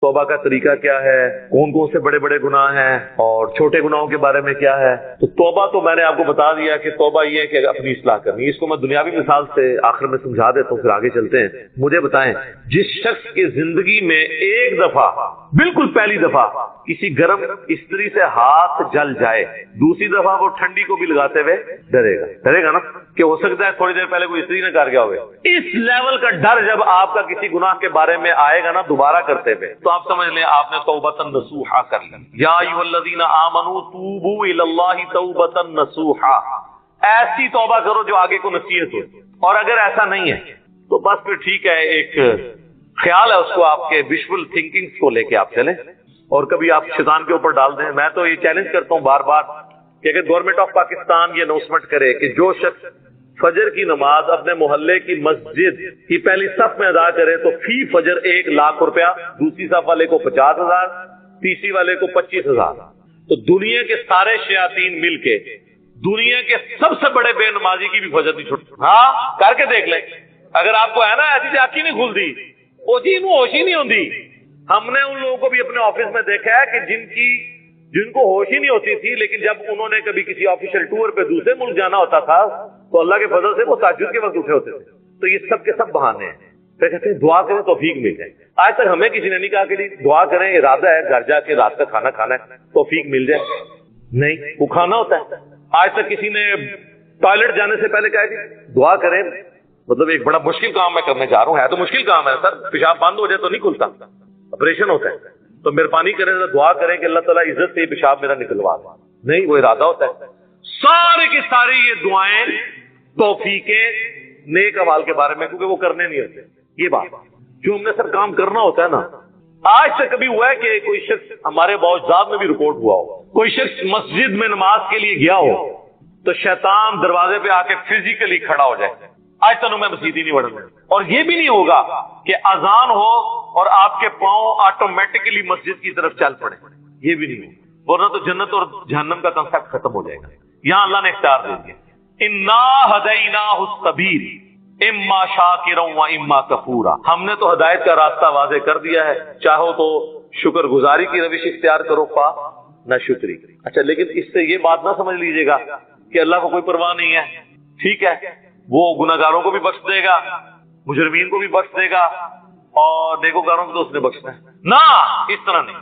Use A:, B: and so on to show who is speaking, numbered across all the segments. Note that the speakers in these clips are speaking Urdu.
A: توبہ کا طریقہ کیا ہے، کون کون سے بڑے بڑے گناہ ہیں اور چھوٹے گناہوں کے بارے میں کیا ہے۔ تو توبہ تو میں نے آپ کو بتا دیا کہ توبہ یہ ہے کہ اپنی اصلاح کرنی ہے۔ اس کو میں دنیاوی مثال سے آخر میں سمجھا دیتا ہوں، پھر آگے چلتے ہیں۔ مجھے بتائیں، جس شخص کی زندگی میں ایک دفعہ، بالکل پہلی دفعہ کسی گرم استری سے ہاتھ جل جائے، دوسری دفعہ وہ ٹھنڈی کو بھی لگاتے ہوئے ڈرے گا نا کہ ہو سکتا ہے تھوڑی دیر پہلے کوئی استری نہ کر گیا ہوئے۔ اس لیول کا ڈر جب آپ کا کسی گناہ کے بارے میں آئے گا نا دوبارہ کرتے ہوئے، تو آپ سمجھ لیں آپ نے توبۃ نصوحا کر لی۔ یا ایھا الذین آمنوا توبوا الی اللہ توبۃ نصوحا، ایسی توبہ کرو جو آگے کو نصیحت ہو۔ اور اگر ایسا نہیں ہے تو بس پھر ٹھیک ہے، ایک خیال ہے اس کو آپ کے ویژول تھنکنگز کو لے کے آپ چلیں اور کبھی آپ شیطان کے اوپر ڈال دیں۔ میں تو یہ چیلنج کرتا ہوں بار بار کہ اگر گورنمنٹ آف پاکستان یہ اناؤنسمنٹ کرے کہ جو شخص فجر کی نماز اپنے محلے کی مسجد کی پہلی صف میں ادا کرے تو فی فجر 1,00,000 روپیہ، دوسری صف والے کو 50,000، تیسری والے کو 25,000، تو دنیا کے سارے شیاطین مل کے دنیا کے سب سے بڑے بے نمازی کی بھی فجر نہیں چھوڑ۔ ہاں کر کے دیکھ لیں، اگر آپ کو ہے نا ایسی آنکھ نہیں کھلتی، وہ جی انہوں ہوش ہی نہیں ہوتی۔ ہم نے ان لوگوں کو بھی اپنے آفس میں دیکھا ہے کہ جن کو ہوش ہی نہیں ہوتی تھی، لیکن جب انہوں نے کبھی کسی آفیشیل ٹور پہ دوسرے ملک جانا ہوتا تھا تو اللہ کے فضل سے وہ تہجد کے وقت اٹھے ہوتے تھے۔ تو یہ سب کے سب بہانے ہیں۔ پھر کہتے ہیں دعا کریں توفیق مل جائے۔ آج تک ہمیں کسی نے نہیں کہا کہ دعا کریں، ارادہ ہے گھر جا کے رات کا کھانا کھانا ہے توفیق مل جائے، نہیں، وہ کھانا ہوتا ہے۔ آج تک کسی نے ٹوائلٹ جانے سے پہلے کہا کہ دعا کریں، مطلب ایک بڑا مشکل کام میں کرنے جا رہا ہوں، ہے تو مشکل کام ہے سر، پیشاب بند ہو جائے تو نہیں کھلتا، آپریشن ہوتا ہے، تو مہربانی کریں دعا کریں کہ اللہ تعالیٰ عزت سے پیشاب میرا نکلوا دے، نہیں، وہ ارادہ ہوتا ہے۔ سارے کی ساری یہ دعائیں توفیقیں نیک اعمال کے بارے میں، کیونکہ وہ کرنے نہیں ہوتے۔ یہ بات جو ہم نے سر کام کرنا ہوتا ہے نا، آج تک کبھی ہوا ہے کہ کوئی شخص، ہمارے باوجداد میں بھی رپورٹ ہوا ہو، کوئی شخص مسجد میں نماز کے لیے گیا ہو تو شیطان دروازے پہ آ کے فزیکلی کھڑا ہو جائے، آج تک میں مسجد ہی نہیں بڑھوں۔ اور یہ بھی نہیں ہوگا کہ اذان ہو اور آپ کے پاؤں آٹومیٹکلی مسجد کی طرف چل پڑے، یہ بھی نہیں ہوگا، ورنہ تو جنت اور جہنم کا کنسیپٹ ختم ہو جائے گا۔ یہاں اللہ نے اختیار دے دیا، انا ہدیناہ السبیل اما شاکرا و اما کفورا، ہم نے تو ہدایت کا راستہ واضح کر دیا ہے، چاہو تو شکر گزاری کی روش اختیار کرو، نہ شکری۔ اچھا، لیکن اس سے یہ بات نہ سمجھ لیجیے گا کہ اللہ کو کوئی پرواہ نہیں ہے، ٹھیک ہے، وہ گناہگاروں کو بھی بخش دے گا، مجرمین کو بھی بخش دے گا، اور نیکوکاروں کو تو اس نے بخشنا ہے، نہ اس طرح نہیں۔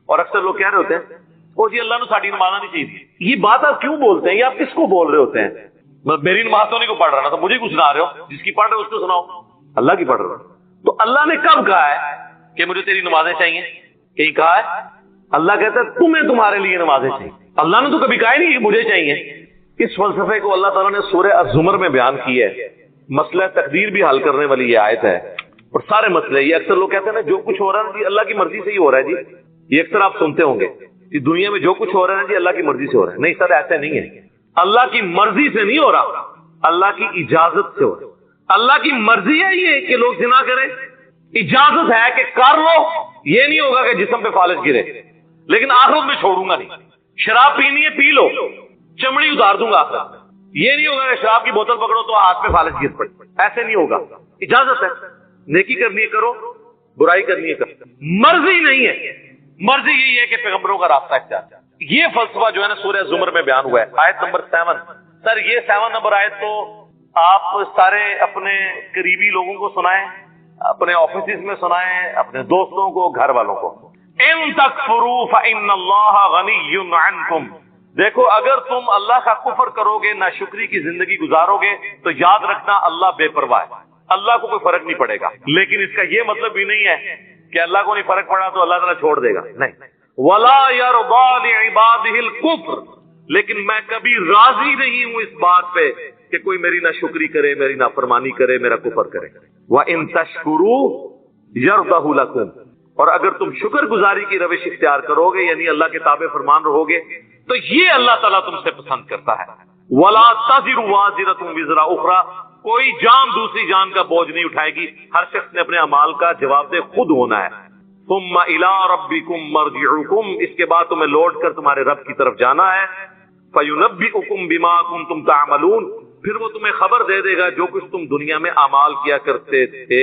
A: اور اکثر لوگ کہہ رہے ہوتے ہیں وہ جی اللہ نے ساڑی نماز نہیں چاہیے، یہ بات آپ کیوں بولتے ہیں، یہ آپ کس کو بول رہے ہوتے ہیں؟ میری نماز تو نہیں کو پڑھ رہا نا، تو مجھے کچھ سنا رہے ہو، جس کی پڑھ رہے ہو اس کو سناؤ، اللہ کی پڑھ رہے ہو۔ تو اللہ نے کب کہا ہے کہ مجھے تیری نمازیں چاہیے؟ کہیں کہا ہے؟ اللہ کہتا ہے تمہیں تمہارے لیے نمازیں چاہیے، اللہ نے تو کبھی کہا ہی نہیں کہ مجھے چاہیے۔ اس فلسفے کو اللہ تعالیٰ نے سورہ الزمر میں بیان کی ہے، مسئلہ تقدیر بھی حل کرنے والی یہ آیت ہے، اور سارے مسئلے، یہ اکثر لوگ کہتے ہیں نا جو کچھ ہو رہا ہے نا جی اللہ کی مرضی سے ہی ہو رہا ہے جی، یہ اکثر آپ سنتے ہوں گے کہ دنیا میں جو کچھ ہو رہا ہے نا جی اللہ کی مرضی سے ہو رہا ہے، نہیں سر ایسے نہیں ہے، اللہ کی مرضی سے نہیں ہو رہا، اللہ کی اجازت سے ہو رہا ہے۔ اللہ کی مرضی ہے یہ کہ لوگ زنا کریں، اجازت ہے کہ کر لو، یہ نہیں ہوگا کہ جسم پہ فالج گرے، لیکن آخرت میں چھوڑوں گا نہیں، شراب پینی ہے پی لو، چمڑی اتار دوں گا آخرت میں، یہ نہیں ہوگا کہ شراب کی بوتل پکڑو تو ہاتھ پہ فالج گر پڑے، ایسے نہیں ہوگا، اجازت ہے، نیکی کرنی ہے کرو، برائی کرنی ہے کرو، مرضی نہیں ہے، مرضی یہی ہے کہ پیغمبروں کا راستہ اختیار۔ یہ فلسفہ جو ہے نا سورہ زمر میں بیان ہوا ہے، آیت نمبر 7۔ سر یہ 7 نمبر آیت تو آپ سارے اپنے قریبی لوگوں کو سنائیں، اپنے آفیسز میں سنائیں، اپنے دوستوں کو، گھر والوں کو۔ ان تکفروا فإن اللہ غنی عنکم، دیکھو اگر تم اللہ کا کفر کرو گے، ناشکری کی زندگی گزارو گے تو یاد رکھنا اللہ بے پرواہ ہے، اللہ کو کوئی فرق نہیں پڑے گا۔ لیکن اس کا یہ مطلب بھی نہیں ہے کہ اللہ کو نہیں فرق پڑا تو اللہ تعالیٰ چھوڑ دے گا، نہیں۔ ولا يرضى لعباده الكفر، لیکن میں کبھی راضی نہیں ہوں اس بات پہ کہ کوئی میری ناشکری کرے، میری نافرمانی کرے، میرا کفر کرے۔ وَإِن تَشْكُرُوا يَرْضَهُ لَكُمْ، اور اگر تم شکر گزاری کی روش اختیار کرو گے، یعنی اللہ کے تابع فرمان رہو گے، تو یہ اللہ تعالیٰ تم سے پسند کرتا ہے۔ وَلَا تَزِرُ وَازِرَةٌ وِزْرَ أُخْرَىٰ، کوئی جان دوسری جان کا بوجھ نہیں اٹھائے گی، ہر شخص نے اپنے اعمال کا جواب دہ خود ہونا ہے۔ ثُمَّ إِلَىٰ رَبِّكُمْ مَرْجِعُكُمْ، اس کے بعد تمہیں لوٹ کر تمہارے رب کی طرف جانا ہے۔ فَيُنَبِّئُكُمْ بِمَا كُنتُمْ تَعْمَلُونَ، پھر وہ تمہیں خبر دے دے گا جو کچھ تم دنیا میں اعمال کیا کرتے تھے۔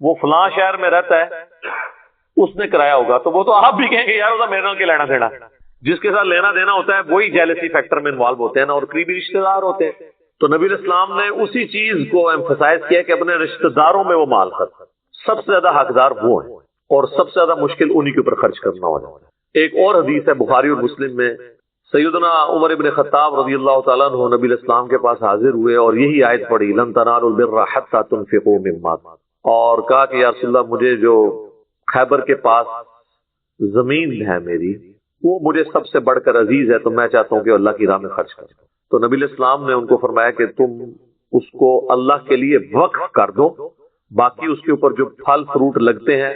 A: وہ فلاں شہر میں رہتا ہے، اس نے کرایا ہوگا، تو وہ تو آپ بھی کہیں گے یار وہ میرے نال کے لینا دینا، جس کے ساتھ لینا دینا ہوتا ہے وہی جیلسی فیکٹر میں انوالو ہوتے ہیں نا، اور قریبی رشتے دار ہوتے ہیں۔ تو نبی علیہ السلام نے اسی چیز کو ایمفسائز کیا کہ اپنے رشتے داروں میں وہ مال خرچ، سب سے زیادہ حقدار وہ ہیں اور سب سے زیادہ مشکل انہی کے اوپر خرچ کرنا ہو جاتا ہے۔ ایک اور حدیث ہے بخاری اور مسلم میں، سیدنا عمر ابن خطاب رضی اللہ تعالیٰ عنہ نبی علیہ السلام کے پاس حاضر ہوئے اور یہی آیت پڑھی لن تنالوا البر حتی تنفقوا مما، اور کہا کہ یا رسول اللہ مجھے جو خیبر کے پاس زمین ہے میری وہ مجھے سب سے بڑھ کر عزیز ہے، تو میں چاہتا ہوں کہ اللہ کی راہ میں خرچ کروں۔ تو نبی علیہ السلام نے ان کو فرمایا کہ تم اس کو اللہ کے لیے وقف کر دو، باقی اس کے اوپر جو پھل فروٹ لگتے ہیں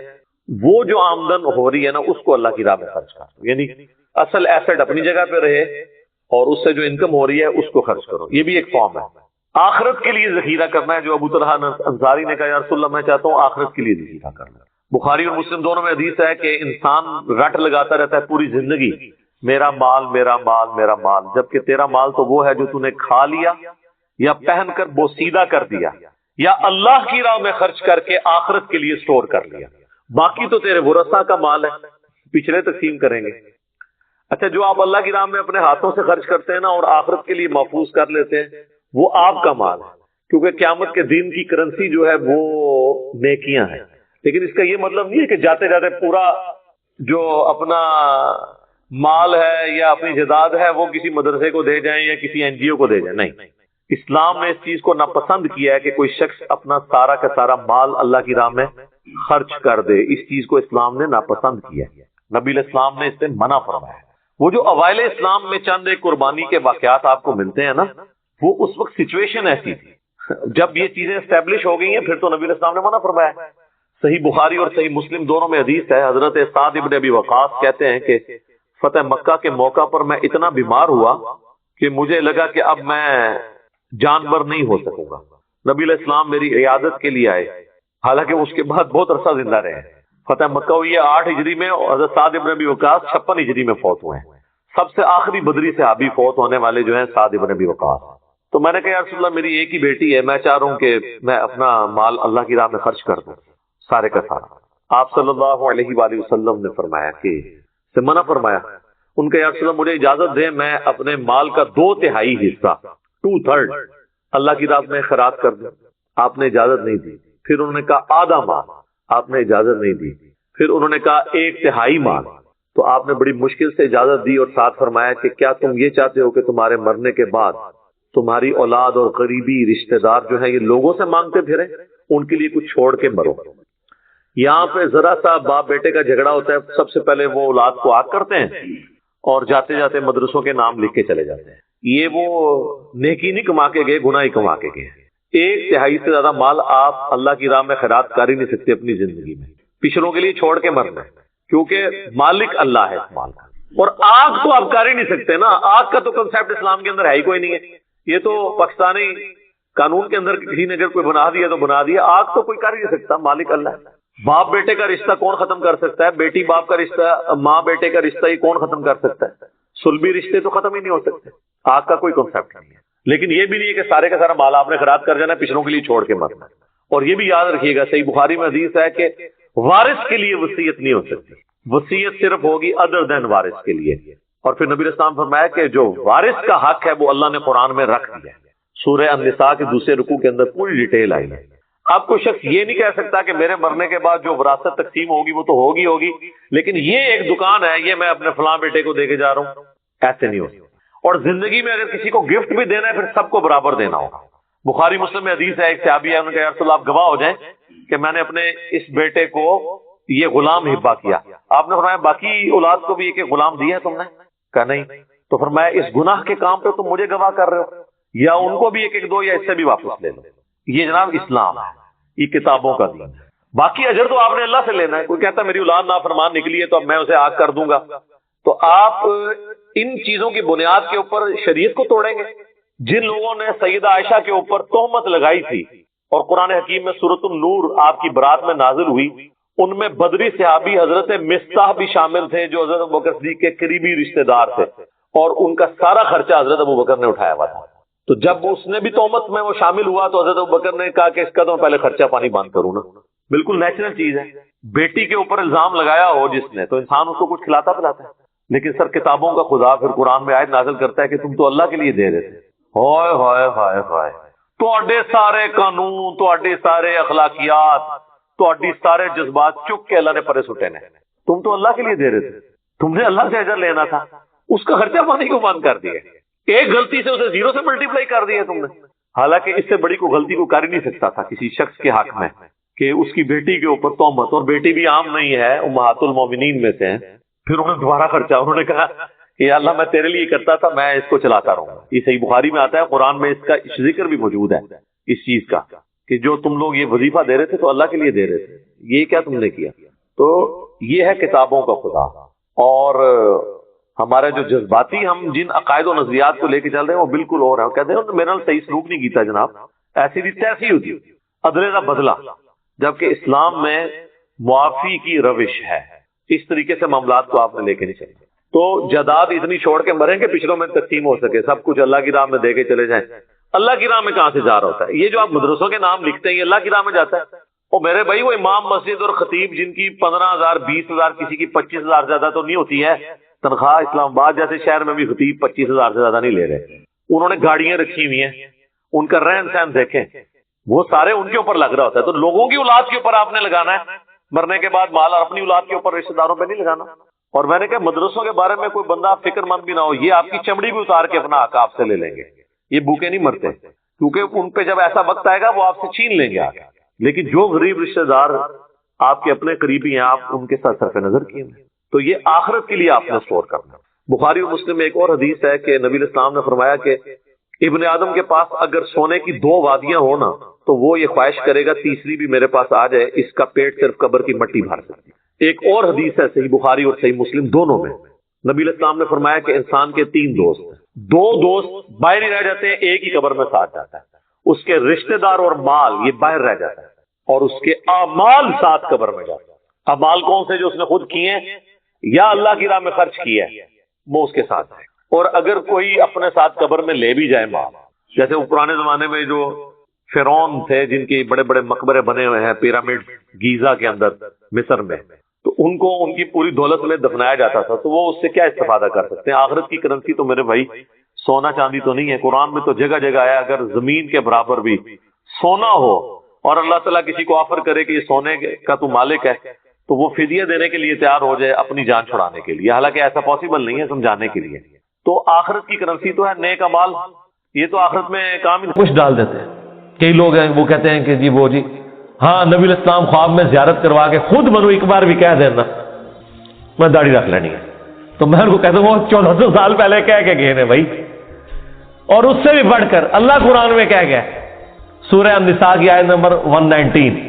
A: وہ جو آمدن ہو رہی ہے نا اس کو اللہ کی راہ میں خرچ کر دو، یعنی اصل ایسٹ اپنی جگہ پہ رہے اور اس سے جو انکم ہو رہی ہے اس کو خرچ کرو۔ یہ بھی ایک فارم ہے۔ آخرت کے لیے ذخیرہ کرنا ہے، جو ابو طلحہ انصاری نے کہا یا رسول اللہ میں چاہتا ہوں آخرت کے لیے ذخیرہ کرنا۔ بخاری اور مسلم دونوں میں حدیث ہے کہ انسان رٹ لگاتا رہتا ہے پوری زندگی میرا مال میرا مال میرا مال، جبکہ تیرا مال تو وہ ہے جو تو نے کھا لیا یا پہن کر بوسیدہ کر دیا یا اللہ کی راہ میں خرچ کر کے آخرت کے لیے سٹور کر لیا، باقی تو تیرے ورثہ کا مال ہے، پچھلے تقسیم کریں گے۔ اچھا جو آپ اللہ کی راہ میں اپنے ہاتھوں سے خرچ کرتے ہیں نا اور آخرت کے لیے محفوظ کر لیتے ہیں وہ آپ کا مال ہے، کیونکہ قیامت کے دن کی کرنسی جو ہے وہ نیکیاں ہیں، لیکن اس کا یہ مطلب نہیں ہے کہ جاتے جاتے پورا جو اپنا مال ہے یا اپنی جائیداد ہے وہ کسی مدرسے کو دے جائیں یا کسی این جی او کو دے جائیں، نہیں۔ اسلام نے اس چیز کو ناپسند کیا ہے کہ کوئی شخص اپنا سارا کا سارا مال اللہ کی راہ میں خرچ کر دے، اس چیز کو اسلام نے ناپسند کیا ہے، نبی علیہ السلام نے اس سے منع فرمایا ہے۔ وہ جو اوائل اسلام میں چند ایک قربانی کے واقعات آپ کو ملتے ہیں نا وہ اس وقت سچویشن ایسی تھی، جب یہ چیزیں اسٹیبلش ہو گئی ہیں پھر تو نبی علیہ السلام نے منع فرمایا ہے۔ صحیح بخاری اور صحیح مسلم دونوں میں حدیث ہے، حضرت سعد ابن ابی وقاص کہتے ہیں کہ فتح مکہ کے موقع پر میں اتنا بیمار ہوا کہ مجھے لگا کہ اب میں جانور نہیں ہو سکوں گا، نبی علیہ السلام میری عیادت کے لیے آئے، حالانکہ اس کے بعد بہت عرصہ زندہ رہے۔ فتح مکہ ہوئی ہے 8 ہجری میں اور حضرت سعد ابن ابی وقاص 56 ہجری میں فوت ہوئے ہیں۔ سب سے آخری بدری صحابی فوت ہونے والے جو ہیں سعد ابن ابی وقاص۔ تو میں نے کہا یا رسول اللہ میری ایک ہی بیٹی ہے، میں چاہ رہا ہوں کہ میں اپنا مال اللہ کی راہ میں خرچ کر دوں سارے کا سارا۔ آپ صلی اللہ علیہ وآلہ وسلم نے فرمایا کہ سے منع فرمایا، ان کا یا رسول اللہ مجھے اجازت دیں میں اپنے مال کا 2/3 حصہ 2/3 اللہ کی راہ میں خیرات کر دوں۔ آپ نے اجازت نہیں دی۔ پھر انہوں نے کہا آدھا مال، آپ نے اجازت نہیں دی۔ پھر انہوں نے کہا 1/3 مال، تو آپ نے بڑی مشکل سے اجازت دی اور ساتھ فرمایا کہ کیا تم یہ چاہتے ہو کہ تمہارے مرنے کے بعد تمہاری اولاد اور قریبی رشتہ دار جو ہیں یہ لوگوں سے مانگتے پھریں، ان کے لیے کچھ چھوڑ کے مرو۔ یہاں پہ ذرا سا باپ بیٹے کا جھگڑا ہوتا ہے، سب سے پہلے وہ اولاد کو آگ کرتے ہیں اور جاتے جاتے مدرسوں کے نام لکھ کے چلے جاتے ہیں۔ یہ وہ نیکی نہیں کما کے گئے، گناہ ہی کما کے گئے۔ 1/3 سے زیادہ مال آپ اللہ کی راہ میں خیرات کر ہی نہیں سکتے اپنی زندگی میں، پچھلوں کے لیے چھوڑ کے مرنا ہے، کیونکہ مالک اللہ ہے اس مال کا۔ اور آگ تو آپ کر ہی نہیں سکتے نا، آگ کا تو کنسیپٹ اسلام کے اندر ہے ہی کوئی نہیں ہے، یہ تو پاکستانی قانون کے اندر کسی نے اگر کوئی بنا دیا تو بنا دیا، آگ تو کوئی کر ہی نہیں سکتا، مالک اللہ ہے۔ باپ بیٹے کا رشتہ کون ختم کر سکتا ہے؟ بیٹی باپ کا رشتہ، ماں بیٹے کا رشتہ یہ کون ختم کر سکتا ہے؟ سلبی رشتے تو ختم ہی نہیں ہو سکتے، آگ کا کوئی کنسیپٹ نہیں ہے۔ لیکن یہ بھی نہیں ہے کہ سارے کا سارا مال آپ نے خیرات کر جانا ہے، پچھلوں کے لیے چھوڑ کے مرنا ہے۔ اور یہ بھی یاد رکھیے گا، صحیح بخاری میں حدیث ہے کہ وارث کے لیے وصیت نہیں ہو سکتی، وصیت صرف ہوگی ادر دین وارث کے لیے۔ اور پھر نبی علیہ السلام فرمایا کہ جو وارث کا حق ہے وہ اللہ نے قرآن میں رکھ دیا ہے، سورہ النساء کے 2 رکوع کے اندر پوری ڈیٹیل آئی ہے۔ اب کوئی شخص یہ نہیں کہہ سکتا کہ میرے مرنے کے بعد جو وراثت تقسیم ہوگی وہ تو ہوگی، لیکن یہ ایک دکان ہے یہ میں اپنے فلاں بیٹے کو دے کے جا رہا ہوں، ایسے نہیں ہوگا۔ اور زندگی میں اگر کسی کو گفٹ بھی دینا ہے پھر سب کو برابر دینا ہوگا۔ بخاری مسلم میں حدیث ہے، ایک صحابی ہے، انہوں نے کہا یا رسول اللہ آپ گواہ ہو جائیں کہ میں نے اپنے اس بیٹے کو یہ غلام ہبہ کیا۔ آپ نے فرمایا باقی اولاد کو بھی ایک غلام دیا ہے تم نے؟ کہا نہیں۔ تو فرمایا اس گناہ کے کام پہ تم مجھے گواہ کر رہے ہو، یا ان کو بھی ایک دو یا اس سے بھی واپس لے لو۔ یہ جناب اسلام ہے، یہ کتابوں کا دین ہے۔ باقی اجر تو آپ نے اللہ سے لینا ہے۔ کوئی کہتا ہے میری اولاد نافرمان نکلی ہے تو اب میں اسے آگ کر دوں گا، تو آپ ان چیزوں کی بنیاد کے اوپر شریعت کو توڑیں گے۔ جن لوگوں نے سیدہ عائشہ کے اوپر تہمت لگائی تھی اور قرآن حکیم میں سورۃ النور آپ کی برات میں نازل ہوئی، ان میں بدری صحابی حضرت مصطح بھی شامل تھے جو حضرت ابوبکر صدیق کے قریبی رشتہ دار تھے، اور ان کا سارا خرچہ حضرت ابوبکر نے اٹھایا ہوا تھا۔ تو جب اس نے بھی تہمت میں وہ شامل ہوا تو حضرت ابوبکر نے کہا کہ اس کا تو میں پہلے خرچہ پانی بند کروں نا، بالکل نیچرل چیز ہے. بیٹی کے اوپر الزام لگایا ہو جس نے تو انسان اس کو کچھ کھلاتا پلاتا ہے. لیکن سر کتابوں کا خدا پھر قرآن میں آیت نازل کرتا ہے کہ تم تو اللہ کے لیے دے رہے تھے. ہائے ہائے ہائے ہائے، تواڈے سارے قانون، تواڈے سارے اخلاقیات، تواڈی سارے جذبات چک کے اللہ نے پرے سٹے نے. تم تو اللہ کے لیے دے رہے تھے، تم نے اللہ سے اجر لینا تھا، اس کا خرچہ پانی کو بند کر دیا. ایک غلطی سے اسے 0 سے ملٹیپلائی کر دیا تم نے. حالانکہ اس سے بڑی کوئی غلطی کو کر ہی نہیں سکتا تھا کسی شخص کے حق میں کہ اس کی بیٹی کے اوپر تہمت، اور بیٹی بھی عام نہیں ہے، امہات المومنین میں سے ہیں. پھر انہوں نے دوبارہ خرچہ، انہوں نے کہا کہ اللہ میں تیرے لیے کرتا تھا، میں اس کو چلاتا رہوں گا. یہ صحیح بخاری میں آتا ہے، قرآن میں اس کا ذکر بھی موجود ہے اس چیز کا کہ جو تم لوگ یہ وظیفہ دے رہے تھے تو اللہ کے لیے دے رہے تھے، یہ کیا تم نے کیا. تو یہ ہے کتابوں کا خدا. اور ہمارے جو جذباتی ہم جن عقائد و نظریات کو لے کے چل رہے ہیں وہ بالکل اور ہیں. کہتے ہیں میرے نال صحیح سلوک نہیں کیتا جناب، ایسی بھی تیسی ہوتی، عدلے کا بدلہ. جبکہ اسلام میں معافی کی روش ہے. اس طریقے سے معاملات کو آپ نے لے کے نہیں چلے. تو جائیداد اتنی چھوڑ کے مریں کہ پچھلوں میں تقسیم ہو سکے، سب کچھ اللہ کی راہ میں دے کے چلے جائیں. اللہ کی راہ میں کہاں سے جا رہا ہوتا ہے؟ یہ جو آپ مدرسوں کے نام لکھتے ہیں یہ اللہ کی راہ میں جاتا ہے. اور میرے بھائی وہ امام مسجد اور خطیب جن کی 15,000 20,000 کسی کی 25,000 زیادہ تو نہیں ہوتی ہے تنخواہ، اسلام آباد جیسے شہر میں بھی خطیب 25,000 سے زیادہ نہیں لے رہے. انہوں نے گاڑیاں رکھی ہوئی ہیں، ان کا رہن سہن دیکھیں، وہ سارے ان کے اوپر لگ رہا ہوتا ہے. تو لوگوں کی اولاد کے اوپر آپ نے لگانا ہے، مرنے کے بعد مال، اور اپنی اولاد کے اوپر رشتہ داروں پہ نہیں لگانا. اور میں نے کہا مدرسوں کے بارے میں کوئی بندہ فکر مند بھی نہ ہو، یہ آپ کی چمڑی بھی اتار کے اپنا حق آپ سے لے لیں گے. یہ بھوکے نہیں مرتے، کیونکہ ان پہ جب ایسا وقت آئے گا وہ آپ سے چھین لیں گے آگے. لیکن جو غریب رشتہ دار آپ کے اپنے قریبی ہیں آپ ان کے ساتھ صرف نظر کیے ہیں. تو یہ آخرت کے لیے آپ نے اسٹور کرنا. بخاری و مسلم میں ایک اور حدیث ہے کہ نبی علیہ السلام نے فرمایا کہ ابن آدم کے پاس اگر سونے کی 2 وادیاں ہوں نا تو وہ یہ خواہش کرے گا تیسری بھی میرے پاس آ جائے، اس کا پیٹ صرف قبر کی مٹی بھر سکتی. ایک اور حدیث ہے صحیح بخاری اور صحیح مسلم دونوں میں، نبی علیہ السلام نے فرمایا کہ انسان کے 3 دوست ہیں. 2 دوست باہر ہی رہ جاتے ہیں، ایک ہی قبر میں ساتھ جاتا ہے. اس کے رشتہ دار اور مال یہ باہر رہ جاتا ہے، اور اس کے اعمال ساتھ قبر میں جاتا ہے. اعمال کون سے؟ جو اس نے خود کیے ہیں یا اللہ کی راہ میں خرچ کیا ہے، وہ اس کے ساتھ ہے. اور اگر کوئی اپنے ساتھ قبر میں لے بھی جائے مال، جیسے وہ پرانے زمانے میں جو فرعون تھے جن کے بڑے بڑے مقبرے بنے ہوئے ہیں پیرامڈ گیزا کے اندر مصر میں، تو ان کو ان کی پوری دولت میں دفنایا جاتا تھا. تو وہ اس سے کیا استفادہ کر سکتے ہیں؟ آخرت کی کرنسی تو میرے بھائی سونا چاندی تو نہیں ہے. قرآن میں تو جگہ جگہ آیا اگر زمین کے برابر بھی سونا ہو اور اللہ تعالیٰ کسی کو آفر کرے کہ یہ سونے کا تو مالک ہے تو وہ فدیہ دینے کے لیے تیار ہو جائے اپنی جان چھڑانے کے لیے. حالانکہ ایسا پاسبل نہیں ہے سمجھانے کے لیے. تو آخرت کی کرنسی تو ہے نیک اعمال، یہ تو آخرت میں کام ہی
B: کچھ ڈال دیتے ہیں. کئی لوگ ہیں وہ کہتے ہیں کہ جی وہ جی ہاں نبی علیہ السلام خواب میں زیارت کروا کے خود بنو ایک بار بھی کہہ دینا میں داڑھی رکھ لینی ہے. تو میں ان کو کہتا ہوں وہ 1400 سال پہلے کہہ کے گئے ہیں بھائی. اور اس سے بھی بڑھ کر اللہ قرآن میں کہہ گیا سورہ النساء کی آیت نمبر 119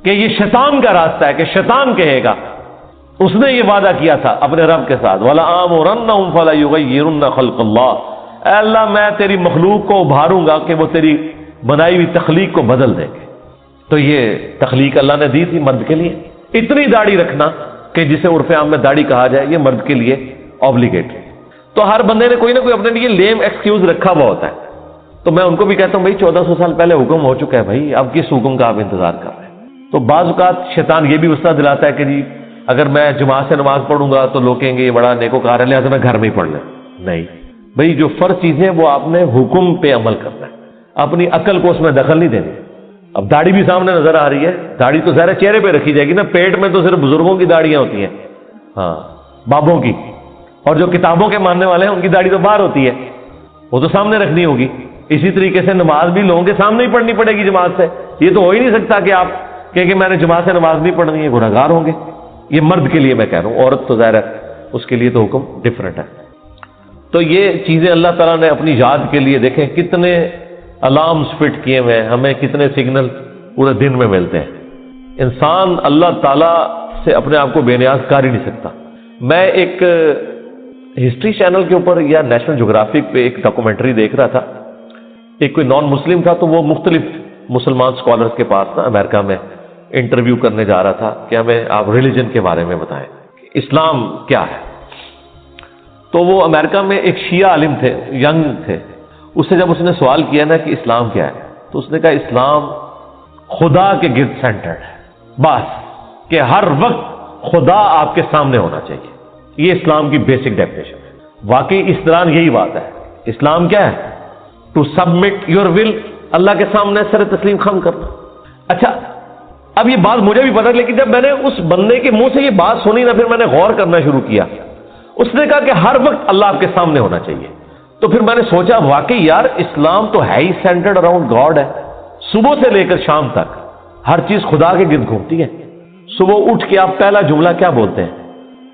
B: کہ یہ شیطان کا راستہ ہے، کہ شیطان کہے گا، اس نے یہ وعدہ کیا تھا اپنے رب کے ساتھ وَلَآمُرَنَّهُمْ فَلَيُغَيِّرُنَّ خَلْقَ اللَّهِ، اے اللہ میں تیری مخلوق کو ابھاروں گا کہ وہ تیری بنائی ہوئی تخلیق کو بدل دیں گے. تو یہ تخلیق اللہ نے دی تھی مرد کے لیے. اتنی داڑھی رکھنا کہ جسے عرف عام میں داڑھی کہا جائے یہ مرد کے لیے اوبلیگیٹری. تو ہر بندے نے کوئی نہ کوئی اپنے لیے لیم ایکسکیوز رکھا ہوا ہوتا ہے. تو میں ان کو بھی کہتا ہوں بھائی 1400 سال پہلے حکم ہو چکا ہے بھائی، اب کس حکم کا آپ انتظار کر رہے ہیں؟ تو بعض اوقات شیطان یہ بھی وسوسہ دلاتا ہے کہ جی اگر میں جماعت سے نماز پڑھوں گا تو لوگ کہیں گے یہ بڑا نیکوکار ہے لہٰذا میں گھر میں ہی پڑھ لیں. نہیں بھائی، جو فرض چیزیں وہ آپ نے حکم پہ عمل کرنا ہے، اپنی عقل کو اس میں دخل نہیں دینی. اب داڑھی بھی سامنے نظر آ رہی ہے، داڑھی تو ظاہر چہرے پہ رکھی جائے گی نا، پیٹ میں تو صرف بزرگوں کی داڑیاں ہوتی ہیں، ہاں بابوں کی، اور جو کتابوں کے ماننے والے ہیں ان کی داڑھی تو باہر ہوتی ہے، وہ تو سامنے رکھنی ہوگی. اسی طریقے سے نماز بھی لوگوں کے سامنے ہی پڑھنی پڑے گی جماعت سے. یہ تو ہو ہی نہیں سکتا کہ آپ کہیں کہ میں نے جماعت سے نماز نہیں پڑھنی ہے، گنہگار ہوں گے. یہ مرد کے لیے میں کہہ رہا ہوں، عورت تو ظاہر ہے اس کے لیے تو حکم ڈفرینٹ ہے. تو یہ چیزیں اللہ تعالیٰ نے اپنی یاد کے لیے دیکھیں کتنے الارمز فٹ کیے ہوئے ہیں، ہمیں کتنے سگنل پورے دن میں ملتے ہیں. انسان اللہ تعالیٰ سے اپنے آپ کو بے نیاز کر ہی نہیں سکتا. میں ایک ہسٹری چینل کے اوپر یا نیشنل جغرافک پہ ایک ڈاکومنٹری دیکھ رہا تھا. ایک کوئی نان مسلم تھا تو وہ مختلف مسلمان اسکالرس کے پاس نا امریکہ میں انٹرویو کرنے جا رہا تھا کہ ہمیں آپ ریلیجن کے بارے میں بتائیں، اسلام کیا ہے. تو وہ امریکہ میں ایک شیعہ عالم تھے، ینگ تھے. اس سے جب اس نے سوال کیا نا کہ اسلام کیا ہے تو اس نے کہا اسلام خدا کے گرد سینٹرڈ ہے. بس کہ ہر وقت خدا آپ کے سامنے ہونا چاہیے. یہ اسلام کی بیسک ڈیفینیشن ہے. واقعی اسلام یہی بات ہے. اسلام کیا ہے؟ ٹو سبمٹ یور ول، اللہ کے سامنے سر تسلیم خم کرنا. اچھا اب یہ بات مجھے بھی پتا، لیکن جب میں نے اس بندے کے منہ سے یہ بات سنی نا، پھر میں نے غور کرنا شروع کیا. اس نے کہا کہ ہر وقت اللہ آپ کے سامنے ہونا چاہیے. تو پھر میں نے سوچا واقعی یار اسلام تو ہے ہی سینٹرڈ اراؤنڈ گاڈ ہے. صبح سے لے کر شام تک ہر چیز خدا کے گرد گھومتی ہے. صبح اٹھ کے آپ پہلا جملہ کیا بولتے ہیں؟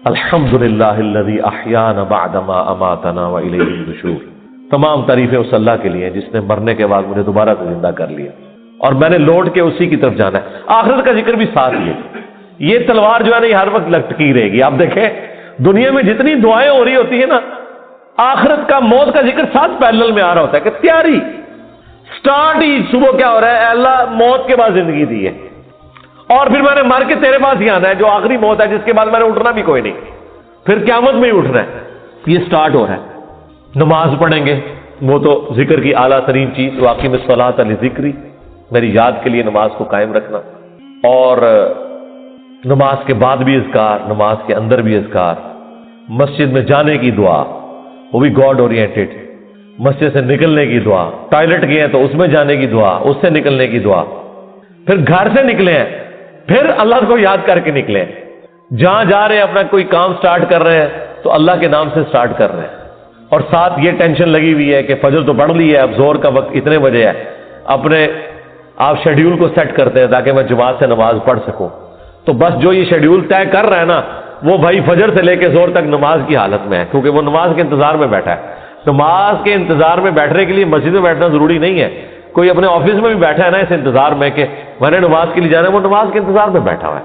B: الحمدللہ الذی احیانا بعد ما اماتنا والیہ النشور. تمام تعریفیں اس اللہ کے لیے جس نے مرنے کے بعد مجھے دوبارہ سے زندہ کر لیا اور میں نے لوٹ کے اسی کی طرف جانا ہے. آخرت کا ذکر بھی ساتھ ہی ہے. یہ تلوار جو ہے نا یہ ہر وقت لٹکی رہے گی. آپ دیکھیں دنیا میں جتنی دعائیں ہو رہی ہوتی ہیں نا، آخرت کا موت کا ذکر ساتھ پیرلل میں آ رہا ہوتا ہے کہ تیاری سٹارٹ ہی صبح کیا ہو رہا ہے، اے اللہ موت کے بعد زندگی دی ہے اور پھر میں نے مر کے تیرے پاس ہی آنا ہے جو آخری موت ہے جس کے بعد میں نے اٹھنا بھی کوئی نہیں، پھر قیامت میں ہی اٹھنا ہے. یہ سٹارٹ ہو رہا ہے. نماز پڑھیں گے، وہ تو ذکر کی اعلیٰ ترین چیز، واقعی میں صلاۃ لذکری، میری یاد کے لیے نماز کو قائم رکھنا. اور نماز کے بعد بھی اذکار، نماز کے اندر بھی اذکار، مسجد میں جانے کی دعا وہ بھی گاڈ اورینٹڈ، مسجد سے نکلنے کی دعا، ٹوائلٹ گئے ہیں تو اس میں جانے کی دعا، اس سے نکلنے کی دعا، پھر گھر سے نکلے ہیں پھر اللہ کو یاد کر کے نکلے ہیں. جہاں جا رہے ہیں اپنا کوئی کام سٹارٹ کر رہے ہیں تو اللہ کے نام سے سٹارٹ کر رہے ہیں. اور ساتھ یہ ٹینشن لگی ہوئی ہے کہ فجر تو پڑھ لی ہے، اب زور کا وقت اتنے بجے ہے، اپنے آپ شیڈیول کو سیٹ کرتے ہیں تاکہ میں جماعت سے نماز پڑھ سکوں. تو بس جو یہ شیڈیول طے کر رہا ہے نا وہ بھائی فجر سے لے کے زور تک نماز کی حالت میں ہے، کیونکہ وہ نماز کے انتظار میں بیٹھا ہے. نماز کے انتظار میں بیٹھنے کے لیے مسجد میں بیٹھنا ضروری نہیں ہے. کوئی اپنے آفس میں بھی بیٹھا ہے نا اس انتظار میں کہ میں نے نماز کے لیے جانا ہے، وہ نماز کے انتظار میں بیٹھا ہوا ہے.